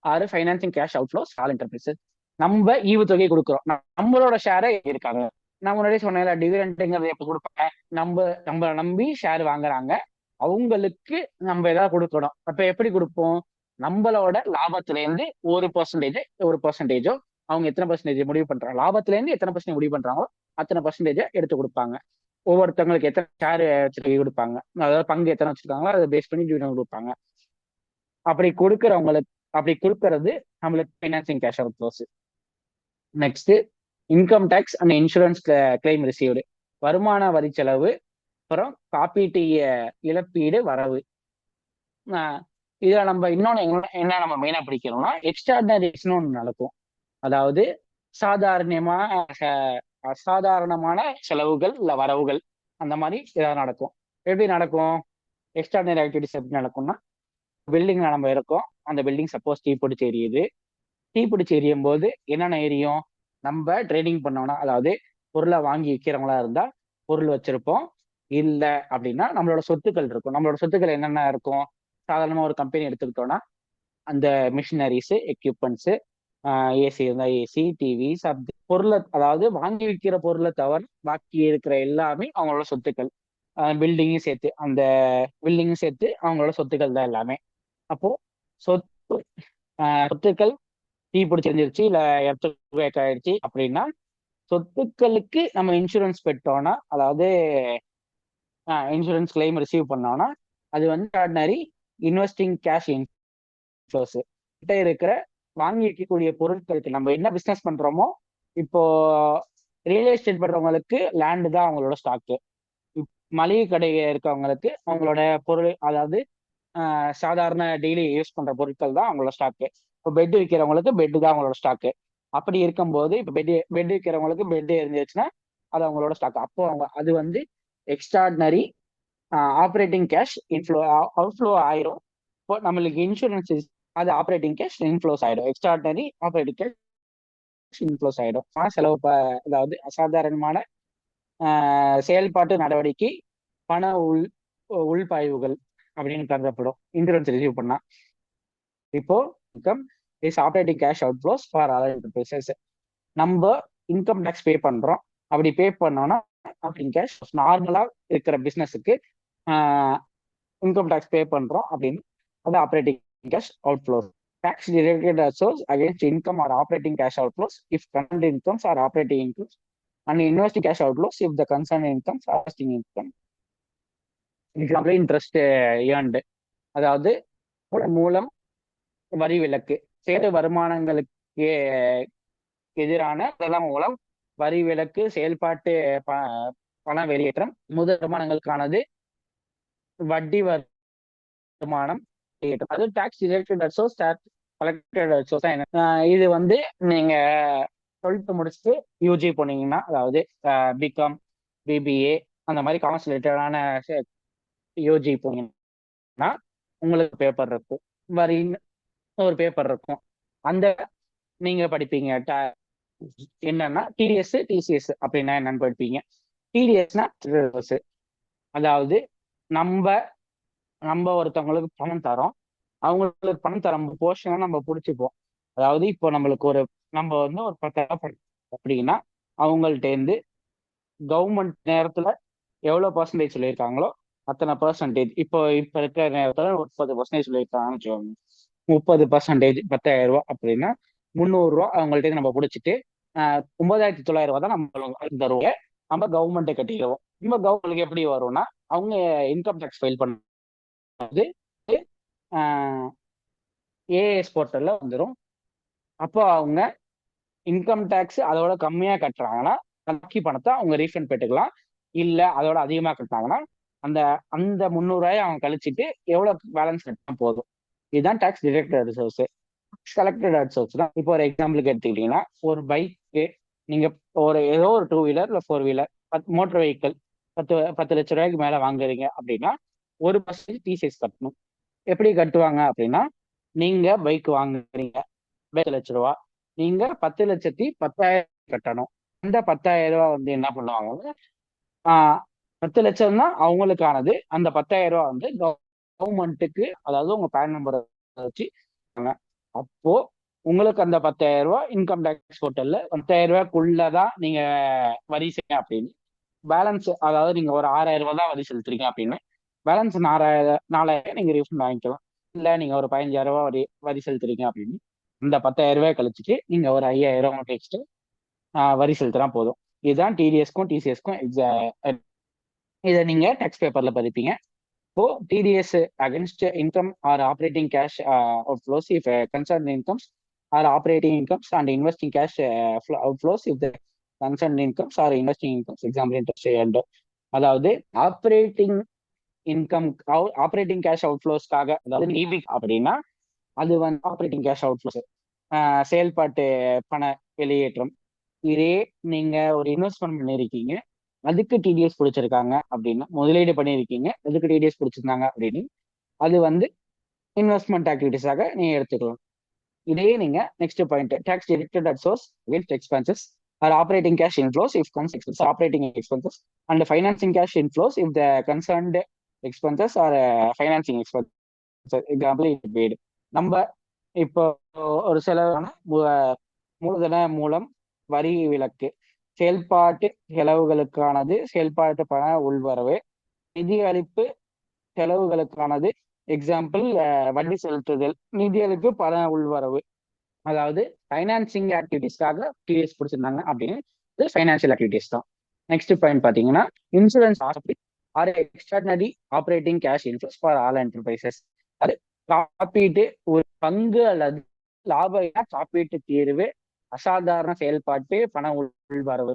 are financing cash outflows all enterprises. நம்ம ஈவுத்தொகை கொடுக்குறோம், நம்மளோட ஷேரை இருக்காங்க. நான் முன்னாடியே சொன்னேன்ல, டிவிடெண்ட்ங்கிறது எப்ப கொடுப்பாங்க? நம்ம நம்பி ஷேர் வாங்குறாங்க, அவங்களுக்கு நம்ம ஏதாவது கொடுக்கணும். அப்ப எப்படி கொடுப்போம்? நம்மளோட லாபத்துல இருந்து ஒரு பர்சன்டேஜோ அவங்க எத்தனை பர்சன்டேஜ் முடிவு பண்றாங்க, லாபத்துல இருந்து எத்தனை பர்சன்டேஜ் முடிவு பண்றாங்களோ அத்தனை பர்சன்டேஜ் எடுத்து கொடுப்பாங்க. ஒவ்வொருத்தவங்களுக்கு எத்தனை ஷேர் வச்சிருக்க கொடுப்பாங்க, அதாவது பங்கு எத்தனை வச்சிருக்காங்களோ அதை பேஸ் பண்ணி டிவிடெண்ட் கொடுப்பாங்க. அப்படி கொடுக்கறது நம்மளுக்கு financing cash outflows. Next, income tax and insurance claim received. வருமான வரி செலவு, அப்புறம் காப்பீட்டு இழப்பீடு வரவு. இதுல நம்ம இன்னொன்னு என்ன நம்ம மெயினா பிடிக்கிறோம்னா எக்ஸ்ட்ராடினரிஸ்னு ஒன்று நடக்கும். அதாவது அசாதாரணமான செலவுகள் இல்ல வரவுகள், அந்த மாதிரி ஏதாவது நடக்கும். எப்படி நடக்கும்? எக்ஸ்ட்ராடினரி ஆக்டிவிட்டிஸ் எப்படி நடக்கும்னா, பில்டிங்ல நம்ம இருக்கோம், அந்த பில்டிங் சப்போஸ் தீப்பிடிச்சு எரியும் போது என்னென்ன எரியும்? நம்ம ட்ரேடிங் பண்ணோம்னா, அதாவது பொருளை வாங்கி விற்கிறவங்களா இருந்தா பொருள் வச்சிருப்போம். இல்ல அப்படின்னா நம்மளோட சொத்துக்கள் இருக்கும். நம்மளோட சொத்துக்கள் என்னென்ன இருக்கும்? சாதாரணமா ஒரு கம்பெனி எடுத்துக்கிட்டோம்னா அந்த மிஷினரிஸ், எக்யூப்மெண்ட்ஸ், ஏசி இருந்தா ஏசி, டிவி, பொருளை, அதாவது வாங்கி விற்கிற பொருளை தவிர பாக்கி இருக்கிற எல்லாமே அவங்களோட சொத்துக்கள். பில்டிங்கும் சேர்த்து அவங்களோட சொத்துக்கள் தான் எல்லாமே. அப்போ சொத்துக்கள் தீ பிடிச்சிருந்துருச்சு இல்ல எர்த்குவேக் ஆயிடுச்சு அப்படின்னா சொத்துக்களுக்கு நம்ம இன்சூரன்ஸ் பெற்றோம்னா, அதாவது இன்சூரன்ஸ் கிளைம் ரிசீவ் பண்ணோம்னா அது வந்து ஆர்டினரி இன்வெஸ்டிங் கேஷ் இன்ஃப்ளோஸ். கிட்ட இருக்கிற வாங்கி வைக்கக்கூடிய பொருட்களுக்கு நம்ம என்ன பிசினஸ் பண்றோமோ, இப்போ ரியல் எஸ்டேட் பண்றவங்களுக்கு லேண்ட் தான் அவங்களோட ஸ்டாக்கு. மளிகை கடை இருக்கவங்களுக்கு அவங்களோட பொருள், அதாவது சாதாரண டெய்லி யூஸ் பண்ற பொருட்கள் தான் அவங்களோட ஸ்டாக்கு. இப்போ பெட் விற்கிறவங்களுக்கு பெட் தான் அவங்களோட ஸ்டாக்கு. அப்படி இருக்கும்போது இப்போ பெட் விற்கிறவங்களுக்கு பெட் இருந்துச்சுன்னா அது அவங்களோட ஸ்டாக். அப்போ அவங்க அது வந்து extraordinary operating cash inflow outflow ஆயிரும். இப்போ நம்மளுக்கு இன்சூரன்ஸ் அது ஆப்ரேட்டிங் கேஷ் இன்ஃப்ளோஸ் ஆயிடும். எக்ஸ்ட்ராடினரி ஆப்ரேட்டிங் கேஷ் இன்ஃப்ளோஸ் ஆயிடும். செலவு அதாவது அசாதாரணமான செயல்பாட்டு நடவடிக்கை பண உள்பாய்வுகள் அப்படின்னு கருதப்படும் இன்சூரன்ஸ் ரிசீவ் பண்ணா. இப்போ income is operating cash outflows for other enterprises. நம்ம இன்கம் டேக்ஸ் பே பண்றோம். அப்படி பே பண்ணோம்னா ஆப்ரேட்டிங் கேஷ் நார்மலா இருக்கிற பிசினஸுக்கு இன்கம் டேக்ஸ் பே பண்றோம் அப்படின்னு அது operating cash outflows. Tax directed assets against income or operating cash outflows if concerned incomes are operating incomes, and investing cash outflows if the concerned incomes are investing income. Example interest earned, அதாவது மூலம் வரி விலக்கு, செயல் வருமானங்களுக்கு எதிரான அதெல்லாம் மூலம் வரி விலக்கு, செயல்பாட்டு பண வெளியேற்றம், முதல் வருமானங்களுக்கானது வட்டி வருமானம், அது டாக்ஸ் டிடக்டட் அசோஸ், டாக்ஸ் கலெக்டட் அசோஸ். இது வந்து நீங்க 12th முடிச்சுட்டு யூஜி போனீங்கன்னா, அதாவது பிகாம், பிபிஏ அந்த மாதிரி காமர்ஸ் ரிலேட்டடான யூஜி போனீங்கன்னா உங்களுக்கு பேப்பர் இருக்கும், வரின்னு ஒரு பேப்பர் இருக்கும். அந்த நீங்க படிப்பீங்க என்னன்னா டிடிஎஸ் டிசிஎஸ் அப்படின்னா என்னன்னு படிப்பீங்க. டிடிஎஸ்னா அதாவது நம்ம ஒருத்தவங்களுக்கு பணம் தரோம், அவங்களுக்கு பணம் தர போர்ஷனை நம்ம பிடிச்சிப்போம். அதாவது இப்போ நம்மளுக்கு நம்ம வந்து ஒரு 10,000 அப்படின்னா அவங்கள்ட்ட இருந்து கவர்மெண்ட் நேரத்துல எவ்வளவு பர்சன்டேஜ் சொல்லியிருக்காங்களோ அத்தனை பர்சன்டேஜ், இப்போ இருக்கிற நேரத்துல 30% சொல்லியிருக்காங்கன்னு வச்சுக்கோங்க. 30% 10,000 ரூபாய் அப்படின்னா 300 ரூபா அவங்கள்ட்ட நம்ம பிடிச்சிட்டு 9,900 ரூபா தான் நம்ம தருவோம். நம்ம கவர்மெண்ட்டை கட்டிடுவோம். நம்ம கவர்மெண்ட்டுக்கு எப்படி வரும்னா, அவங்க இன்கம் டேக்ஸ் ஃபைல் பண்ணுறது ஏஎஸ் போர்ட்டல்ல வந்துடும். அப்போ அவங்க இன்கம் டேக்ஸ் அதோட கம்மியா கட்டுறாங்கன்னா பாக்கி பணத்தை அவங்க ரீஃபண்ட் பெற்றுக்கலாம். இல்ல அதோட அதிகமா கட்டினாங்கன்னா அந்த அந்த 300 ரூபாயை அவங்க கழிச்சிட்டு எவ்வளவு பேலன்ஸ் கட்டினா போதும். இதுதான் tax deducted reserves. Collected reserves தான். இப்போ ஒரு எக்ஸாம்பிளுக்கு எடுத்துக்கிட்டீங்கன்னா, ஒரு பைக்கு நீங்க ஏதோ ஒரு 2 வீலர் இல்ல 4 வீலர் மோட்டர் வெஹிக்கிள் 10 லட்ச ரூபாய்க்கு மேல வாங்குறீங்க அப்படின்னா 1% டிசிஎஸ் கட்டணும். எப்படி கட்டுவாங்க அப்படின்னா, நீங்க பைக் வாங்குறீங்க 10 லட்ச ரூபா, நீங்க 10,10,000 கட்டணும். அந்த 10,000 ரூபாய் வந்து என்ன பண்ணுவாங்க, 10 லட்சம் தான் அவங்களுக்கானது. அந்த 10,000 ரூபாய் வந்து கவர்மெண்ட்டுக்கு, அதாவது உங்க பேன் நம்பரை வச்சு அப்போ உங்களுக்கு அந்த 10,000 ரூபாய் இன்கம் டேக்ஸ் போர்ட்டல்ல 10,000 ரூபாய்க்குள்ளதான் நீங்க வரி செய்ய அப்படின்னு பேலன்ஸ், அதாவது நீங்க ஒரு 6,000 ரூபாய் தான் வரி செலுத்துறீங்க அப்படின்னு பேலன்ஸ் 4,000 நீங்க ரீஃபண்ட் வாங்கிக்கலாம். இல்ல நீங்க ஒரு 15,000 ரூபாய் வரி செலுத்துறீங்க அப்படின்னு இந்த 10,000 ரூபாய் கழிச்சுட்டு நீங்க ஒரு 5,000 ரூபாய் எக்ஸ்ட்ரா வரி செலுத்தினா போதும். இதுதான் டிடிஎஸ்க்கும் டிசிஎஸ்க்கும் இதை நீங்க டேக்ஸ் பேப்பர்ல பதிப்பீங்க. இப்போ TDS against income are operating cash outflows if concern incomes are operating incomes and investing cash outflows if the concern incomes are investing incomes. Example interest. அதாவது ஆப்ரேட்டிங் கேஷ் அவுட்ஃப்ளோஸ்க்காக, அதாவது இபி அப்படின்னா அது வந்து ஆப்ரேட்டிங் கேஷ் அவுட்ஃப்ளோஸ், செயல்பாட்டு பண வெளியேற்றம். இதே நீங்க ஒரு இன்வெஸ்ட்மெண்ட் பண்ணிருக்கீங்க, அதுக்கு டிடிஎஸ் பிடிச்சிருக்காங்க அப்படின்னா, முதலீடு பண்ணியிருக்கீங்க அதுக்கு டிடிஎஸ் பிடிச்சிருந்தாங்க அப்படின்னு அது வந்து இன்வெஸ்ட்மெண்ட் ஆக்டிவிட்டிஸாக நீங்க எடுத்துக்கலாம். இதே நீங்க next point, tax deducted at source against expenses are operating cash inflows if concerned operating expenses and financing cash inflows if the concerned expenses are financing expenses. Example paid. நம்ம இப்போ ஒரு செலவான மூலதன மூலம் வரி விலக்கு, செயல்பாட்டு செலவுகளுக்கானது செயல்பாட்டு பண உள்வரவு, நிதி அளிப்பு செலவுகளுக்கானது எக்ஸாம்பிள் வட்டி செலுத்துதல், நிதி அளிப்பு பண உள்வரவு. அதாவது ஃபைனான்சிங் ஆக்டிவிட்டிஸ்க்காக டிடிஎஸ் பிடிச்சிருந்தாங்க அப்படின்னு ஃபைனான்சியல் ஆக்டிவிட்டிஸ் தான். நெக்ஸ்ட் பாயிண்ட் பாத்தீங்கன்னா, insurance are extraordinary operating cash inflows for all enterprises. அது காப்பீட்டு ஒரு பங்கு அல்லது லாப காப்பீட்டு தீர்வு, அசாதாரண செயல்பாட்டு, பண உள்வரவு.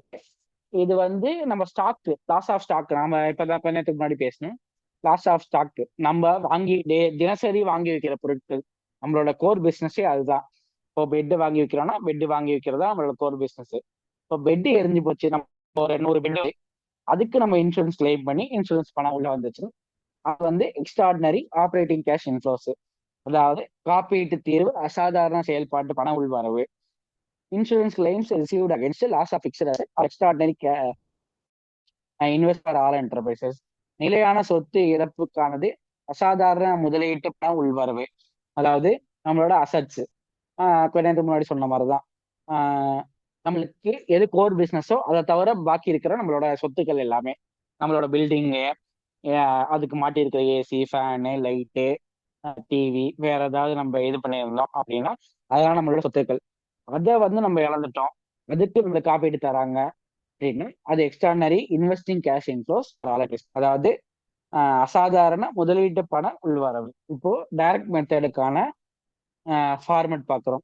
இது வந்து நம்ம ஸ்டாக், லாஸ் ஆஃப் ஸ்டாக். நம்ம இப்பதான் கொஞ்ச நேரத்துக்கு முன்னாடி பேசணும். லாஸ் ஆஃப் ஸ்டாக் நம்ம வாங்கி தினசரி வாங்கி வைக்கிற பொருட்கள். நம்மளோட கோர் பிசினஸே அதுதான். இப்போ பெட் வாங்கி வைக்கிறோம்னா பெட் வாங்கி வைக்கிறதா நம்மளோட கோர் பிசினஸ். இப்போ பெட் எரிஞ்சு போச்சு, நம்ம ஒரு 100 பெட், அதுக்கு நம்ம இன்சூரன்ஸ் கிளைம் பண்ணி இன்சூரன்ஸ் பணம் உள்ள வந்துச்சு. அது வந்து எக்ஸ்ட்ராடினரி ஆப்ரேட்டிங் கேஷ் இன்ஃப்ளோஸ், அதாவது காப்பீட்டு தீர்வு, அசாதாரண செயல்பாட்டு பண உள்வரவு. Insurance claims received against loss of fixed asset are extraordinary invest for all enterprises. நிலையான சொத்து இழப்புக்கானது அசாதாரண முதலீட்டு பண உள்வரவு. அதாவது நம்மளோட அசட்ஸ், கொஞ்ச நேரத்துக்கு முன்னாடி சொன்ன மாதிரிதான். நம்மளுக்கு எது கோர் பிசினஸோ அதை தவிர பாக்கி இருக்கிற நம்மளோட சொத்துக்கள் எல்லாமே, நம்மளோட பில்டிங்கு, அதுக்கு மாட்டி இருக்கிற ஏசி, ஃபேனு, லைட்டு, டிவி, வேற ஏதாவது நம்ம இது பண்ணியிருந்தோம் அப்படின்னா அதெல்லாம் நம்மளோட சொத்துக்கள். அதை வந்து நம்ம இழந்துட்டோம், அதுக்கு நம்மளுக்கு காப்பீடு தராங்க அப்படின்னா அது எக்ஸ்ட்ரானரி இன்வெஸ்டிங் கேஷ் இன்ஃப்ளோஸ், அதாவது அசாதாரண முதலீட்டு பண உள்வரவு. இப்போ டைரக்ட் மெத்தடுக்கான ஃபார்மெட் பார்க்குறோம்.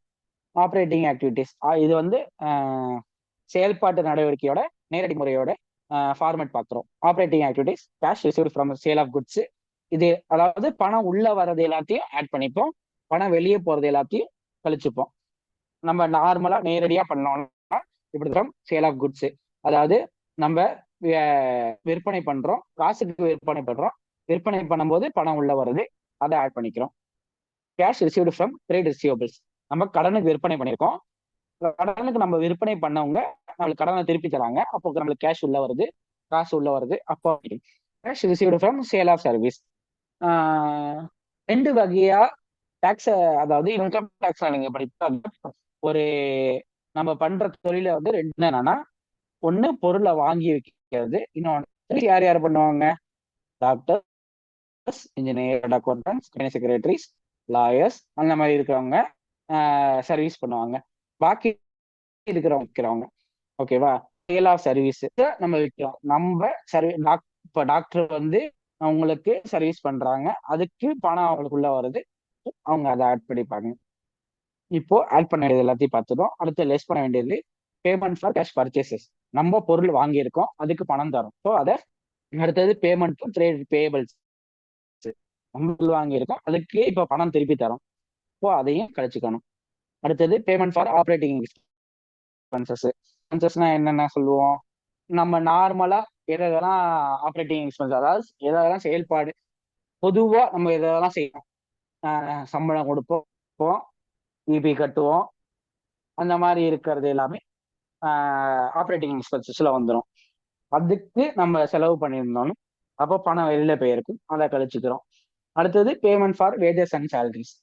ஆப்ரேட்டிங் ஆக்டிவிட்டிஸ், இது வந்து செயல்பாட்டு நடவடிக்கையோட நேரடி முறையோட ஃபார்மெட் பார்க்குறோம். Operating activities, cash received from sale of goods. இது அதாவது பணம் உள்ள வர்றது எல்லாத்தையும் ஆட் பண்ணிப்போம், பணம் வெளியே போறது எல்லாத்தையும் கழிச்சுப்போம். நம்ம நார்மலா நேரடியா பண்ணோம்னா இப்படிதான் சேல் ஆஃப் குட்ஸ், அதாவது நம்ம விற்பனை பண்றோம், காசுக்கு விற்பனை பண்றோம், விற்பனை பண்ணும்போது பணம் உள்ள வருது, அதை ஆட் பண்ணிக்கிறோம். Cash received from trade receivables, நம்ம கடனுக்கு விற்பனை பண்ணியிருக்கோம், கடனுக்கு நம்ம விற்பனை பண்ணவங்க நம்மளுக்கு கடனை திருப்பி தராங்க, அப்போ நம்மளுக்கு கேஷ் உள்ள வருது, காசு உள்ள வருது. அப்போ cash received from sale of service. ரெண்டு வகையா டாக்ஸ், அதாவது இன்கம் டாக்ஸ் நீங்க படிப்பா. ஒரு நம்ம பண்ற தொழில வந்து ரெண்டு என்னன்னா, ஒண்ணு பொருளை வாங்கி வைக்கிறது, இன்னொன்னு யார் யார் பண்ணுவாங்க, doctors, engineer, accountants, secretaries, lawyers, அந்த மாதிரி இருக்கிறவங்க சர்வீஸ் பண்ணுவாங்க. பாக்கி இருக்கிறவங்க விற்கிறவங்க. ஓகேவா? சேல் ஆஃப் சர்வீஸ் நம்ம விற்கிறோம். நம்ம இப்போ டாக்டர் வந்து அவங்களுக்கு சர்வீஸ் பண்றாங்க, அதுக்கு பணம் அவங்களுக்குள்ள வருது, அவங்க அதை ஆட் பண்ணிப்பாங்க. இப்போ ஆட் பண்ண வேண்டியது எல்லாத்தையும் பார்த்துடும். அடுத்து லெஸ் பண்ண வேண்டியது பேமெண்ட் ஃபார் கேஷ் பர்ச்சேசஸ். நம்ம பொருள் வாங்கியிருக்கோம், அதுக்கு பணம் தரும். ஸோ அதை அடுத்தது பேமெண்ட் ஃபார் ட்ரேட் பேபிள்ஸ், நம்ம பொருள் வாங்கியிருக்கோம், அதுக்கு இப்போ பணம் திருப்பி தரும். ஸோ அதையும் கழிச்சுக்கணும். அடுத்தது பேமெண்ட் ஃபார் ஆப்ரேட்டிங் எக்ஸ்பென்சஸ். எக்ஸ்பென்சஸ்னா என்னென்ன சொல்லுவோம், நம்ம நார்மலா எதெல்லாம் ஆப்ரேட்டிங் எக்ஸ்பென்ஸ், அதாவது எதெல்லாம் செயல்பாடு, பொதுவா நம்ம எதெல்லாம் செய்யணும், சம்பளம் கொடுப்போம், இபி கட்டுவோம், அந்த மாதிரி இருக்கிறது எல்லாமே ஆப்ரேட்டிங் எக்ஸ்பென்சஸ்ல வந்துடும். அதுக்கு நம்ம செலவு பண்ணியிருந்தோம், அப்போ பணம் வெளியில போயிருக்கும், அதை கழிச்சுக்கிறோம். அடுத்தது payment for wages and salaries.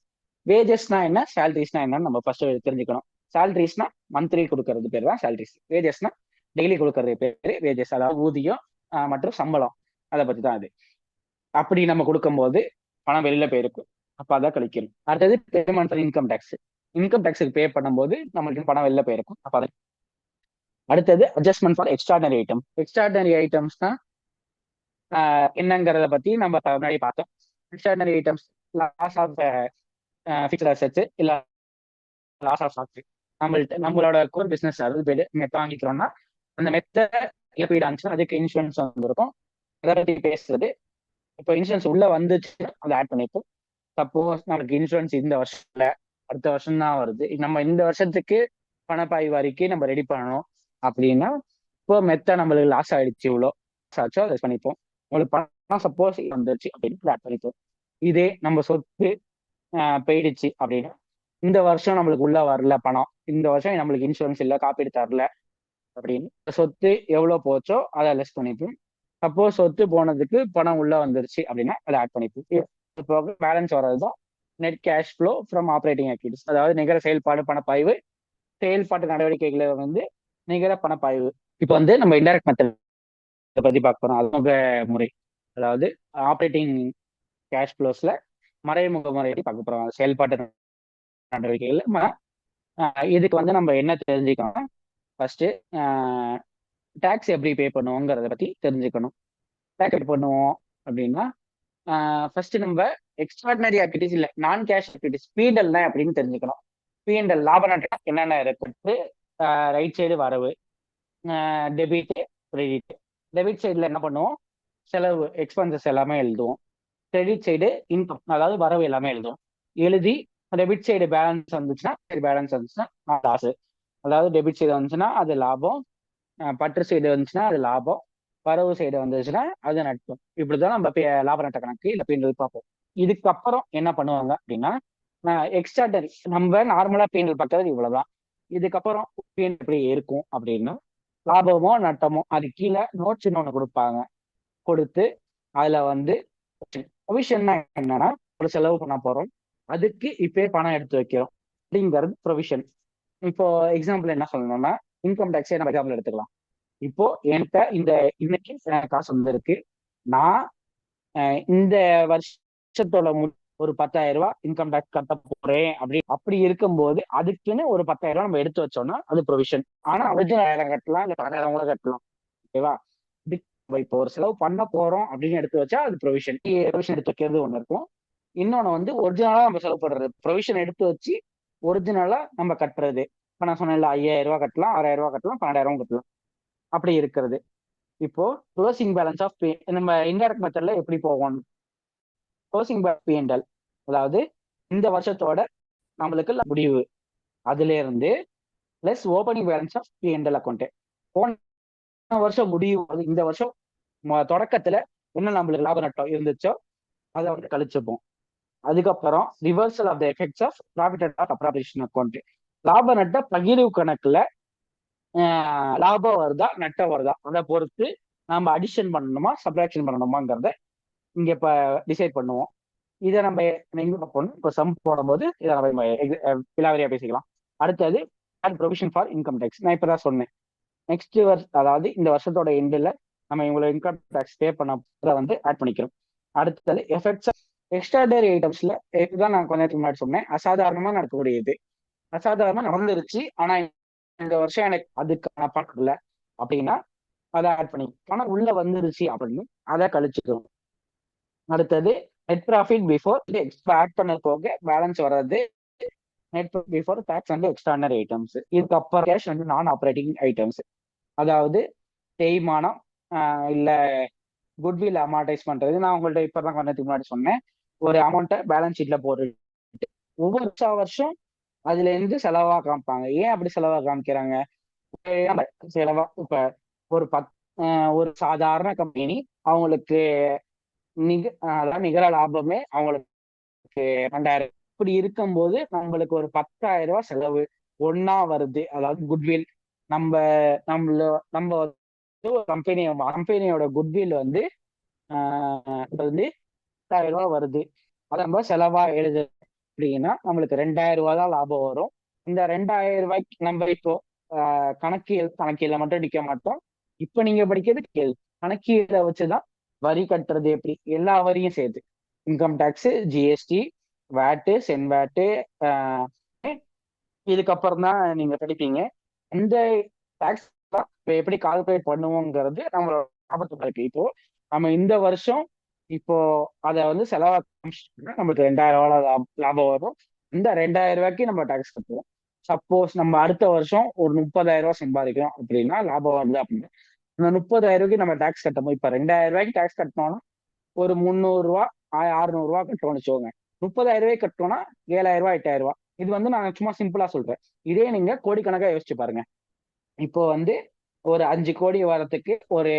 வேஜஸ்னா என்ன, சேலரிஸ்னா என்னன்னு நம்ம ஃபர்ஸ்ட் தெரிஞ்சுக்கணும். சேலரிஸ்னா மந்த்லி கொடுக்கறது பேர் தான் சேலரிஸ். வேஜஸ்னா டெய்லி கொடுக்கறது பேர் வேஜஸ், அதாவது ஊதியம் மற்றும் சம்பளம், அதை பத்தி தான் அது. அப்படி நம்ம கொடுக்கும்போது பணம் வெளியில போயிருக்கும், அப்ப அதை கழிக்கணும். அடுத்தது payment for income tax. Income டேக்ஸுக்கு பே பண்ணும்போது நம்மளுக்கு பணம் வெளில போயிருக்கும், அப்ப அதை. அடுத்தது adjustment for extraordinary item. Extraordinary ஐட்டம்ஸ்னா என்னங்கிறத பத்தி நம்ம முன்னாடி பார்த்தோம். Extraordinary items loss of fixed assets, இல்ல லாஸ் ஆஃப் ஸ்டாக். நம்மளோட கோர் பிசினஸ், அதாவது மெத்த வாங்கிக்கிறோம்னா அந்த மெத்த இழப்பீடு ஆச்சுன்னா அதுக்கு இன்சூரன்ஸ் வந்துருக்கும், அதை பத்தி பேசுறது. இப்போ இன்சூரன்ஸ் உள்ள வந்துச்சுன்னா அதை ஆட் பண்ணிப்போம். சப்போஸ் நமக்கு இன்சூரன்ஸ் இந்த வருஷம் இல்லை, அடுத்த வருஷம் தான் வருது, நம்ம இந்த வருஷத்துக்கு பணப்பாய்வு அறிக்கை நம்ம ரெடி பண்ணணும் அப்படின்னா, இப்போ மெத்த நம்மளுக்கு லாஸ் ஆயிடுச்சு, இவ்வளோ லாஸ் ஆச்சோ அதை பண்ணிப்போம். உங்களுக்கு பணம் சப்போஸ் வந்துருச்சு அப்படின்னு ஆட் பண்ணிப்போம். இதே நம்ம சொத்து போயிடுச்சு அப்படின்னா, இந்த வருஷம் நம்மளுக்கு உள்ள வரல பணம், இந்த வருஷம் நம்மளுக்கு இன்சூரன்ஸ் இல்லை, காப்பீடு தரல அப்படின்னு, சொத்து எவ்வளோ போச்சோ அதை லெஸ் பண்ணிப்போம். சப்போஸ் சொத்து போனதுக்கு பணம் உள்ள வந்துருச்சு அப்படின்னா அதை ஆட் பண்ணிப்போம். போக பேலன்ஸ் வர்றதுதான் net cash flow from operating activities, அதாவது நிகர செயல்பாடு பணப்பாய்வு, செயல்பாட்டு நடவடிக்கைகளை வந்து நிகர பணப்பாய்வு. இப்போ வந்து நம்ம இன்டைரக்ட் மெத்தட் பத்தி பார்க்க போறோம், அறிமுக முறை. அதாவது ஆப்ரேட்டிங் கேஷ் ஃப்ளோஸ்ல மறைமுக முறை பார்க்க போறோம், செயல்பாட்டு நடவடிக்கைகள். இதுக்கு வந்து நம்ம என்ன தெரிஞ்சுக்கணும், ஃபர்ஸ்ட் டேக்ஸ் எப்படி பே பண்ணுவோங்கிறத பத்தி தெரிஞ்சுக்கணும். டேக்ஸ் பே பண்ணுவோம் அப்படின்னா ஃபர்ஸ்ட் நம்ம எக்ஸ்ட்ராடினரி ஆக்டிவிட்டிஸ், இல்லை நான் கேஷ் ஆக்டிவிட்டிஸ், பீடல்னா அப்படின்னு தெரிஞ்சுக்கணும். P&L லாப நட்டம் என்னென்ன இருக்கு? ரைட் சைடு வரவு, டெபிட், கிரெடிட். டெபிட் சைடில் என்ன பண்ணுவோம்? செலவு, எக்ஸ்பென்சஸ் எல்லாமே எழுதுவோம். கிரெடிட் சைடு இன்கம், அதாவது வரவு எல்லாமே எழுதுவோம். எழுதி டெபிட் சைடு பேலன்ஸ் வந்துச்சுன்னா காசு. அதாவது டெபிட் சைடு வந்துச்சுன்னா அது லாபம், பற்று சைடு வந்துச்சுன்னா அது லாபம், வரவு சைடு வந்துச்சுன்னா அது நட்டம். இப்படிதான் நம்ம லாப நட்ட கணக்கு இல்லை பீண்டல் பார்ப்போம். இதுக்கப்புறம் என்ன பண்ணுவாங்க அப்படின்னா, எக்ஸ்ட்ராடரி நம்ம நார்மலா பீண்டல் பார்க்கறது இவ்வளவுதான். இதுக்கப்புறம் பீண்டல் எப்படி இருக்கும் அப்படின்னா, லாபமோ நட்டமோ அது கீழே நோட்ஸ் ஒன்று கொடுப்பாங்க. கொடுத்து அதுல வந்து ப்ரொவிஷன் என்னன்னா, ஒரு செலவு பண்ண போறோம், அதுக்கு இப்பயே பணம் எடுத்து வைக்கிறோம் அப்படிங்கிறது ப்ரொவிஷன். இப்போ எக்ஸாம்பிள் என்ன சொல்லணும்னா, இன்கம் டேக்ஸே நம்ம எக்ஸாம்பிள் எடுத்துக்கலாம். இப்போ என்கிட்ட இன்னைக்கு காசு வந்திருக்கு. நான் இந்த வருஷத்தோட ஒரு 10,000 ரூபாய் இன்கம் டேக்ஸ் கட்ட போறேன் அப்படி இருக்கும்போது அதுக்குன்னு ஒரு 10,000 ரூபாய் நம்ம எடுத்து வச்சோம்னா அது ப்ரொவிஷன். ஆனா ஒரிஜினல் 1000 கட்டலாம், இல்ல 12,000 கூட கட்டலாம். ஓகேவா? இப்போ ஒரு செலவு பண்ண போறோம் அப்படின்னு எடுத்து வச்சா அது ப்ரொவிஷன். ப்ரொவிஷன் எடுத்து வைக்கிறது ஒண்ணு இருக்கும். இன்னொன்னு வந்து ஒரிஜினலா நம்ம செலவு பண்றது. ப்ரொவிஷன் எடுத்து வச்சு ஒரிஜினலா நம்ம கட்டுறது. இப்ப நான் சொன்னேன்ல, 5,000 ரூபாய் கட்டலாம், 6,000 ரூபாய் கட்டலாம், 12,000 கட்டலாம். அப்படி இருக்கிறது. இப்போ க்ளோசிங் பேலன்ஸ் ஆஃப் நம்ம இன்டைரக்ட் மெத்தட்ல எப்படி போவோம்? க்ளோசிங் P&L, அதாவது இந்த வருஷத்தோட நம்மளுக்கு முடிவு, அதுல இருந்து plus opening balance of P&L account. போன வருஷம் முடிவு, இந்த வருஷம் தொடக்கத்துல என்ன நம்மளுக்கு லாப நட்டம் இருந்துச்சோ அதை வந்து கழிச்சுப்போம். அதுக்கப்புறம் reversal of the effects of profit and loss appropriation account. லாப நட்ட பகிர்வு கணக்குல லாபம் வருதா நட்டம் வருதா அதை பொறுத்து நம்ம அடிஷன் பண்ணணுமா சப்ராக்ஷன் பண்ணணுமாங்கிறத இங்க இப்ப டிசைட் பண்ணுவோம். இதை நம்ம எங்க பார்ப்போம்? இப்போ சம் போடும்போது இதை நம்ம விலாவரியா பேசிக்கலாம். அடுத்தது ப்ரொவிஷன் ஃபார் இன்கம் டேக்ஸ். நான் இப்பதான் சொன்னேன். நெக்ஸ்ட் அதாவது இந்த வருஷத்தோட எண்டில் நம்ம இவங்களை இன்கம் டேக்ஸ் பே பண்ண வந்து ஆட் பண்ணிக்கிறோம். அடுத்தது எஃபெக்ட்ஸ் எக்ஸ்ட்ராடரி ஐட்டம்ஸ்ல இதுதான் நான் கொஞ்ச நேரத்துக்கு முன்னாடி சொன்னேன். அசாதாரணமா நடக்கக்கூடியது, அசாதாரணமா நடந்துருச்சு ஆனா இந்த வருஷம் எனக்கு அதுக்கான பணம் இல்லை அப்படின்னா அதை ஆட் பண்ணி, பணம் உள்ள வந்துருச்சு அப்படின்னு அதை கழிச்சுக்கிறோம். அடுத்தது நெட் ப்ராஃபிட் பிஃபோர் ஆட் பண்ண போக பேலன்ஸ் வர்றது net before tax and extraordinary items. இதுக்கப்புறம் கேஷ் வந்து நான் ஆப்ரேட்டிங் ஐட்டம்ஸ், அதாவது தேய்மானம் இல்ல குட்வில் அமார்டைஸ் பண்றது. நான் உங்கள்ட்ட இப்பதான் கொஞ்ச நேரத்துக்கு முன்னாடி சொன்னேன். ஒரு அமௌண்ட்டை பேலன்ஸ் ஷீட்ல போட்டுட்டு ஒவ்வொரு வருஷம் அதுல இருந்து செலவா காமிப்பாங்க. ஏன் அப்படி செலவா காமிக்கிறாங்க? செலவா இப்ப ஒரு ஒரு சாதாரண கம்பெனி அவங்களுக்கு அதாவது நிகர லாபமே அவங்களுக்கு 2,000. இப்படி இருக்கும்போது நம்மளுக்கு ஒரு 10,000 ரூபாய் செலவு ஒன்னா வருது. அதாவது குட்வில் நம்ம நம்ம கம்பெனியோட குட்வில் வந்து வந்து 10,000 ரூபாய் வருது. அதை நம்ம செலவா எழுது அப்படின்னா நம்மளுக்கு 2,000 ரூபாய் தான் லாபம் வரும். இந்த 2,000 ரூபாய்க்கு நம்ம இப்போ கணக்கியல மட்டும் நிக்க மாட்டோம். இப்ப நீங்க படிக்கிறது கணக்கியலை வச்சுதான் வரி கட்டுறது எப்படி, எல்லா வரியும் சேர்த்து இன்கம் டேக்ஸ், ஜிஎஸ்டி, வேட்டு, சென்வேட்டு, இதுக்கப்புறம் தான் நீங்க படிப்பீங்க. இந்த டேக்ஸ் எப்படி கால்குலேட் பண்ணுவோங்கிறது நம்மளோட லாபத்தை இருக்கு. இப்போ நம்ம இந்த வருஷம் இப்போ அதை வந்து செலவா நம்மளுக்கு 2,000 ரூபாய் லாபம் வரும். இந்த 2,000 ரூபாய்க்கு நம்ம டேக்ஸ் கட்டுவோம். சப்போஸ் நம்ம அடுத்த வருஷம் ஒரு 30,000 ரூபாய் சம்பாதிக்கிறோம் அப்படின்னா லாபம் வருது அப்படின்னா இந்த 30,000 ரூபாய்க்கு நம்ம டேக்ஸ் கட்டணும். இப்ப 2,000 ரூபாய்க்கு டேக்ஸ் கட்டணும்னா ஒரு 300 ரூபா 600 ரூபா கட்டணும்னு வச்சுக்கோங்க. 30,000 ரூபாய்க்கு கட்டணும்னா 7,000 ரூபாய் 8,000 ரூபாய். இது வந்து நான் சும்மா சிம்பிளா சொல்றேன். இதே நீங்க கோடிக்கணக்கா யோசிச்சு பாருங்க. இப்போ வந்து ஒரு 5 கோடி வரத்துக்கு ஒரு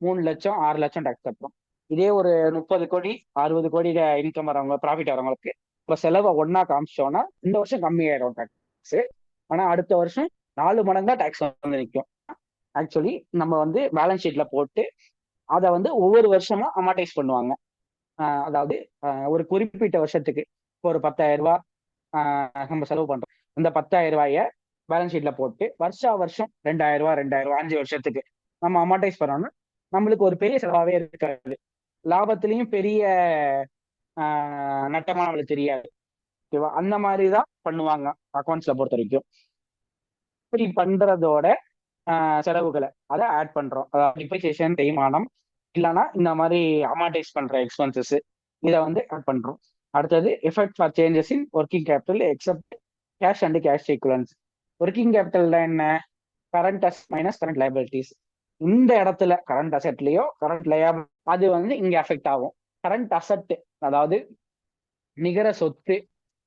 3 லட்சம் 6 லட்சம் டேக்ஸ் கட்டுறோம். இதே ஒரு 30 கோடி 60 கோடி இன்கம் வரவங்க, ப்ராஃபிட் வரவங்களுக்கு இப்போ செலவை ஒன்னா காமிச்சோம்னா இந்த வருஷம் கம்மியாயிடும் டேக்ஸ். ஆனா அடுத்த வருஷம் 4 மடங்கா டேக்ஸ் வந்து நிற்கும். ஆக்சுவலி நம்ம வந்து பேலன்ஸ் ஷீட்ல போட்டு அதை வந்து ஒவ்வொரு வருஷமா அமார்டைஸ் பண்ணுவாங்க. அதாவது ஒரு குறிப்பிட்ட வருஷத்துக்கு இப்போ ஒரு 10,000 ரூபாய் நம்ம செலவு பண்றோம். இந்த 10,000 ரூபாய பேலன்ஸ் ஷீட்ல போட்டு வருஷம் 2,000 ரூபாய் 2,000 ரூபாய் 5 வருஷத்துக்கு நம்ம அமார்டைஸ் பண்ணோம்னா நம்மளுக்கு ஒரு பெரிய செலவாவே இருக்காது. லாபத்திலையும் பெரிய நட்டமா நம்மளுக்கு தெரியாது. ஓகேவா? அந்த மாதிரிதான் பண்ணுவாங்க அக்கௌண்ட்ஸ்ல பொறுத்த வரைக்கும். இப்படி பண்றதோட செலவுகளை அதை ஆட் பண்றோம். அதாவது டிப்ரிசியேஷன், தேய்மானம், இல்லைன்னா இந்த மாதிரி அமார்டைஸ் பண்ற எக்ஸ்பென்சஸ், இதை வந்து ஆட் பண்றோம். அடுத்தது effect for changes in working capital except cash and cash equivalents. Working capital என்ன? Current as minus current liabilities. இந்த இடத்துல கரண்ட் அசெட்லயோ கரண்ட் லயபிள் அது வந்து இங்க அஃபெக்ட் ஆகும். கரண்ட் அசெட் அதாவது நிகர சொத்து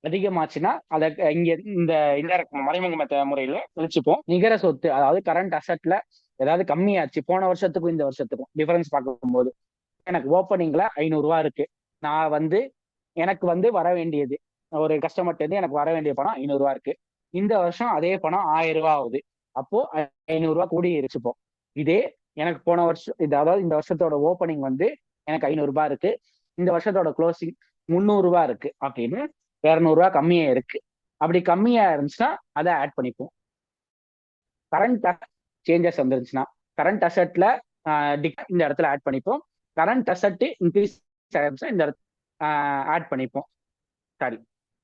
அதிகமாச்சுன்னா அதை இங்க இந்த இன்டைரக்ட் மறைமுக முறையில கழிச்சுப்போம். நிகர சொத்து அதாவது கரண்ட் அசெட்ல ஏதாவது கம்மியாச்சு போன வருஷத்துக்கும் இந்த வருஷத்துக்கும் டிஃபரன்ஸ் பார்க்கும்போது, எனக்கு ஓப்பனிங்ல 500 ரூபா இருக்கு. நான் வந்து எனக்கு வந்து வர வேண்டியது ஒரு கஸ்டமர்ட்ட இருந்து எனக்கு வர வேண்டிய பணம் 500 ரூபா இருக்கு. இந்த வருஷம் அதே பணம் 1000 ரூபா ஆகுது. அப்போ 500 ரூபா கூடி இருச்சுப்போம். இதே எனக்கு போன வருஷம் அதாவது இந்த வருஷத்தோட ஓப்பனிங் வந்து எனக்கு 500 ரூபாய் இருக்கு, இந்த வருஷத்தோட க்ளோசிங் 300 ரூபாய் இருக்கு அப்படின்னு 200 ரூபாய் கம்மியா இருக்கு. அப்படி கம்மியா இருந்துச்சுன்னா அதை ஆட் பண்ணிப்போம். கரண்ட் சேஞ்சஸ் வந்துருச்சுன்னா கரண்ட் அசெட்ல இந்த இடத்துல ஆட் பண்ணிப்போம். கரண்ட் அசெட் இன்க்ரீஸ் இந்த இடத்துல ஆட் பண்ணிப்போம். சாரி,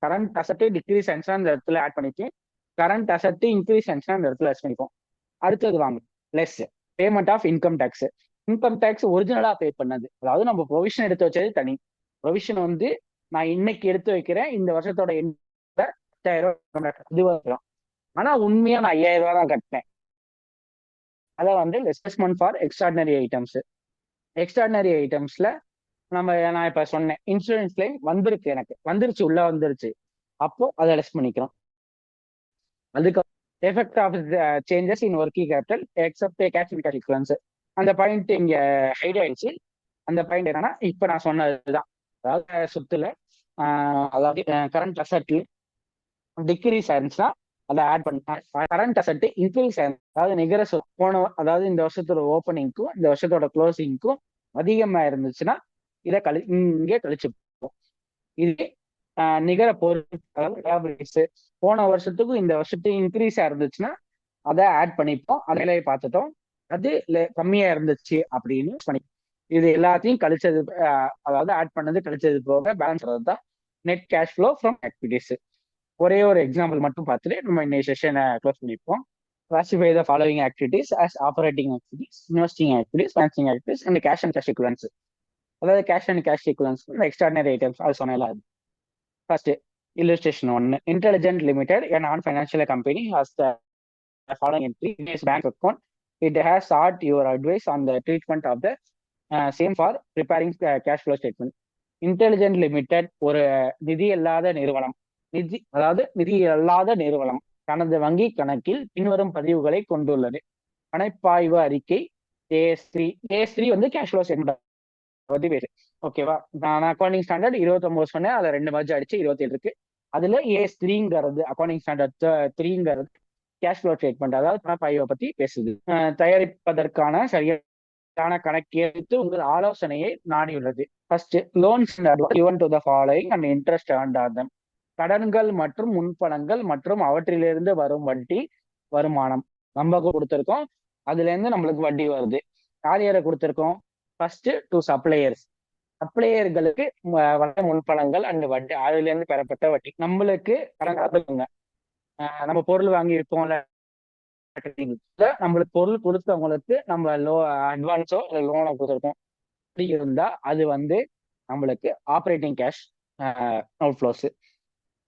கரண்ட் அசெட் டிக்ரீஸ் ஆச்சுன்னா இந்த இடத்துல ஆட் பண்ணிப்போம். கரண்ட் அசெட் இன்க்ரீஸ் ஆச்சுன்னா இந்த இடத்துல லெஸ் பண்ணிப்போம். அடுத்தது வாங்க, less payment of income tax. Income tax ஒரிஜினலா பே பண்ணது, அதாவது நம்ம ப்ரொவிஷன் எடுத்து வச்சது தனி. ப்ரொவிஷன் வந்து நான் இன்னைக்கு எடுத்து வைக்கிறேன், இந்த வருஷத்தோட 10,000 ரூபாய், ஆனா உண்மையா நான் 5,000 ரூபாய் தான் கட்டினேன். அதை வந்து assessment for extraordinary items. Extraordinary ஐட்டம்ஸ்ல நான் இப்ப சொன்னேன் இன்சூரன்ஸ் கிளைம் வந்திருக்கு, எனக்கு வந்துருச்சு, உள்ள வந்துருச்சு, அப்போ அதை லெஸ் பண்ணிக்கிறோம். அதுக்கு effect of changes in working capital except cash and cash equivalents. அந்த பாயிண்ட் இங்க ஹைட் ஆயிடுச்சு. அந்த பாயிண்ட் என்னன்னா இப்ப நான் சொன்னதுதான், அதாவது சொத்துல அதாவது கரண்ட் அசெட் டிக்ரீஸ் ஆயிருந்துச்சுன்னா அதை ஆட் பண்ண, கரண்ட் அசெட் இன்க்ரீஸ் ஆயிருந்துச்சு அதாவது நிகர போன அதாவது இந்த வருஷத்தோட ஓப்பனிங்க்கும் இந்த வருஷத்தோட க்ளோசிங்க்கும் அதிகமா இருந்துச்சுன்னா இதை இங்கே கழிச்சுப்போம். இது நிகர பொருள் அதாவது போன வருஷத்துக்கும் இந்த வருஷத்துக்கு இன்க்ரீஸா இருந்துச்சுன்னா அதை ஆட் பண்ணிப்போம். அதிலே பார்த்துட்டோம். அது கம்மியா இருந்துச்சு அப்படின்னு பண்ணி இது எல்லாத்தையும் கழிச்சது, அதாவது ஆட் பண்ணது கழிச்சது போக பேலன்ஸ் தான் net cash flow from activities. ஒரே ஒரு எக்ஸாம்பிள் மட்டும் பார்த்துட்டு நம்ம இன்னைக்கு செஷனை க்ளோஸ் பண்ணிப்போம். Classify the following activities as operating activities, investing activities, financing activities and cash and cash equivalents. அதாவது cash and cash equivalents extraordinary items அது சொன்னேன். First illustration 1. Intelligent Limited, a non-financial company, has the following entry in its bank account. It has sought your advice on the treatment of the same for preparing cash flow statement. Intelligent Limited ஒரு நிதி அல்லாத நிறுவனம், நிதி அல்லாத நிறுவனம் தனது வங்கி கணக்கில் பின்வரும் பதிவுகளை கொண்டுள்ளது. பணப்பாய்வு அறிக்கை AS3 வந்து கேஷ் ஃப்ளோ ஸ்டேட்மெண்ட் பத்தி பேசு. ஓகேவா, நான் அக்கௌண்டிங் ஸ்டாண்டர்ட் 29 சொன்னேன், அதுல 2 மர்ஜ் அடிச்சு 27 இருக்கு. அதுல AS3ங்கிறது அக்கௌண்டிங் ஸ்டாண்டர்ட் 3ங்கிறது கேஷ் ஃப்ளோ ஸ்டேட்மெண்ட், அதாவது பணப்பாய்வை பத்தி பேசுது. தயாரிப்பதற்கான சரியான கணக்கெடுத்து உங்கள் ஆலோசனையை நாடியுள்ளது. First, loans given to the following and interest earned on them. கடன்கள் மற்றும் முன்பணங்கள் மற்றும் அவற்றிலிருந்து வரும் வட்டி வருமானம் நம்ம கொடுத்துருக்கோம், அதுல இருந்து நம்மளுக்கு வட்டி வருது. யார் யாரை கொடுத்துருக்கோம்? ஃபர்ஸ்ட் டு சப்ளையர்ஸ், சப்ளையர்களுக்கு முன்பணங்கள் அண்ட் வட்டி, அதுல இருந்து பெறப்பட்ட வட்டி. நம்மளுக்கு கடன் நம்ம பொருள் வாங்கி இருப்போம்ல, நம்மளுக்கு பொருள் கொடுத்தவங்களுக்கு நம்ம அட்வான்ஸோ இல்லை லோனோ கொடுத்துருக்கோம். அப்படி இருந்தா அது வந்து நம்மளுக்கு operating cash outflows,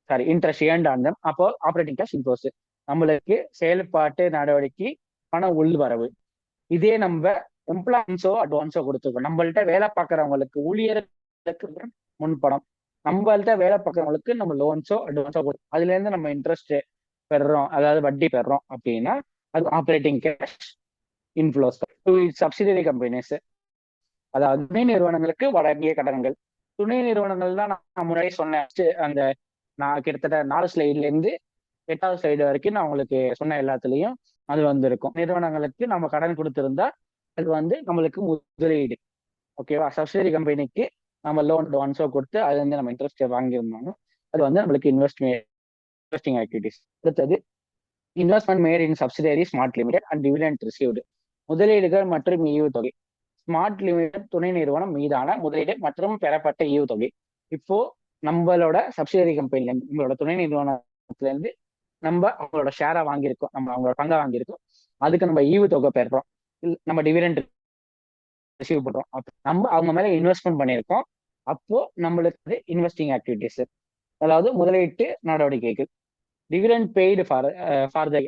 sorry interest earned on them. அப்போ ஆப்ரேட்டிங் கேஷ் இன்ஃப்ளோஸ் நம்மளுக்கு செயல்பாட்டு நடவடிக்கை பண உள்வரவு. இதே நம்ம எம்ப்ளாயின்ஸோ அட்வான்ஸோ கொடுத்துருக்கோம். நம்மள்ட்ட வேலை பார்க்குறவங்களுக்கு ஊழியர்களுக்கு முன்பணம், நம்மள்ட்ட வேலை பார்க்குறவங்களுக்கு நம்ம லோன்ஸோ அட்வான்ஸோ கொடுத்தோம், அதுல இருந்து நம்ம இன்ட்ரெஸ்ட் பெறுறோம், அதாவது வட்டி பெறுறோம் அப்படின்னா அது operating cash inflows. Subsidiary companies, அதாவது துணை நிறுவனங்களுக்கு வழங்கிய கடன்கள். துணை நிறுவனங்கள் தான் நான் முன்னாடியே சொன்னேன், அந்த நான் கிட்டத்தட்ட 4 ஸ்லைட்ல இருந்து 8வது ஸ்லைடு வரைக்கும் நான் உங்களுக்கு சொன்ன எல்லாத்துலயும் அது வந்திருக்கும். நிறுவனங்களுக்கு நம்ம கடன் கொடுத்திருந்தா அது வந்து நம்மளுக்கு முதலீடு. ஓகேவா, சப்சிடரி கம்பெனிக்கு நம்ம லோன் அட்வான்ஸோ கொடுத்து அதுல இருந்து நம்ம இன்ட்ரெஸ்ட் வாங்கியிருந்தாலும் அது வந்து நம்மளுக்கு இன்வெஸ்டிங் ஆக்டிவிட்டிஸ். அடுத்தது investment made in subsidiary smart limited and dividend received. முதலீடுகள் மற்றும் ஈவுத்தொகை. ஸ்மார்ட் லிமிடெட் துணை நிறுவனம் மீதான முதலீடு மற்றும் பெறப்பட்ட ஈவுத்தொகை. இப்போ நம்மளோட சப்சிடரி கம்பெனில இருந்து, நம்மளோட துணை நிறுவனத்துல இருந்து நம்ம அவங்களோட ஷேரா வாங்கியிருக்கோம், நம்ம அவங்களோட பங்கா வாங்கியிருக்கோம், அதுக்கு நம்ம ஈவுத்தொகை பெறுறோம், நம்ம டிவிடெண்ட் ரிசீவ் பண்றோம், நம்ம அவங்க மேல இன்வெஸ்ட்மெண்ட் பண்ணியிருக்கோம். அப்போ நம்மளுக்கு இன்வெஸ்டிங் ஆக்டிவிட்டிஸ், அதாவது முதலீட்டு நடவடிக்கைகள். டிவிடெண்ட் பெய்டு ஃபார் த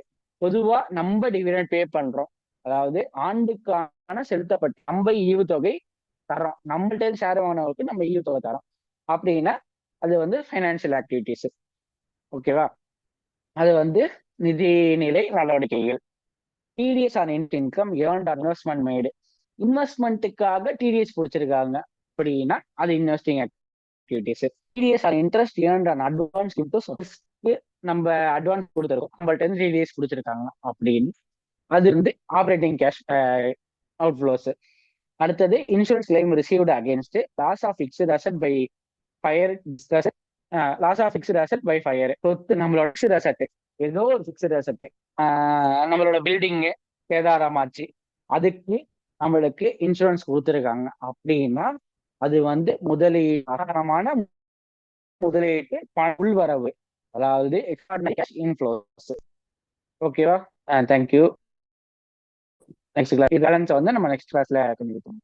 பொதுவா நம்ம டிவிடெண்ட் பே பண்றோம். அதாவது ஆண்டுக்கான செலுத்தப்பட்ட நம்ம ஈவுத்தொகை தரோம். நம்மள்ட்ட ஷேர் வாங்கினவருக்கு நம்ம ஈவுத்தொகை தரோம் அப்படின்னா அது வந்து ஃபைனான்சியல் ஆக்டிவிட்டிஸ். ஓகேவா? அது வந்து நிதிநிலை நடவடிக்கைகள். TDS on income earned investment made. இன்வெஸ்ட்மெண்ட்டுக்காக டிடிஎஸ் பிடிச்சிருக்காங்க அப்படின்னா அது investing activities. TDS on interest earned on advance நம்ம அட்வான்ஸ் கொடுத்துருக்கோம், நம்மள்ட்ட இருந்து டிடிஎஸ் பிடிச்சிருக்காங்க அப்படின்னு அது வந்து ஆப்ரேட்டிங் கேஷ் அவுட்ஃப்ளோஸ். அடுத்தது insurance claim received against loss of fixed asset by fire discussion. Loss of fixed asset by fire. சொத்து நம்மளோட ஃபிக்ஸ்டு அசெட், ஏதோ ஒரு ஃபிக்ஸ்டு அசெட், நம்மளோட பில்டிங்கு சேதாரமாச்சு, அதுக்கு நம்மளுக்கு இன்சூரன்ஸ் கொடுத்துருக்காங்க அப்படின்னா அது வந்து முதலீடான முதலீட்டு உள்வரவு, அதாவது எக்ஸ்ட்ராடினரி கேஷ் இன்ஃப்ளோஸ். ஓகேவா? தேங்க்யூ. நெக்ஸ்ட் கிளாஸ் பேலன்ஸ் வந்து நம்ம நெக்ஸ்ட் கிளாஸ்ல கண்டிப்போம்.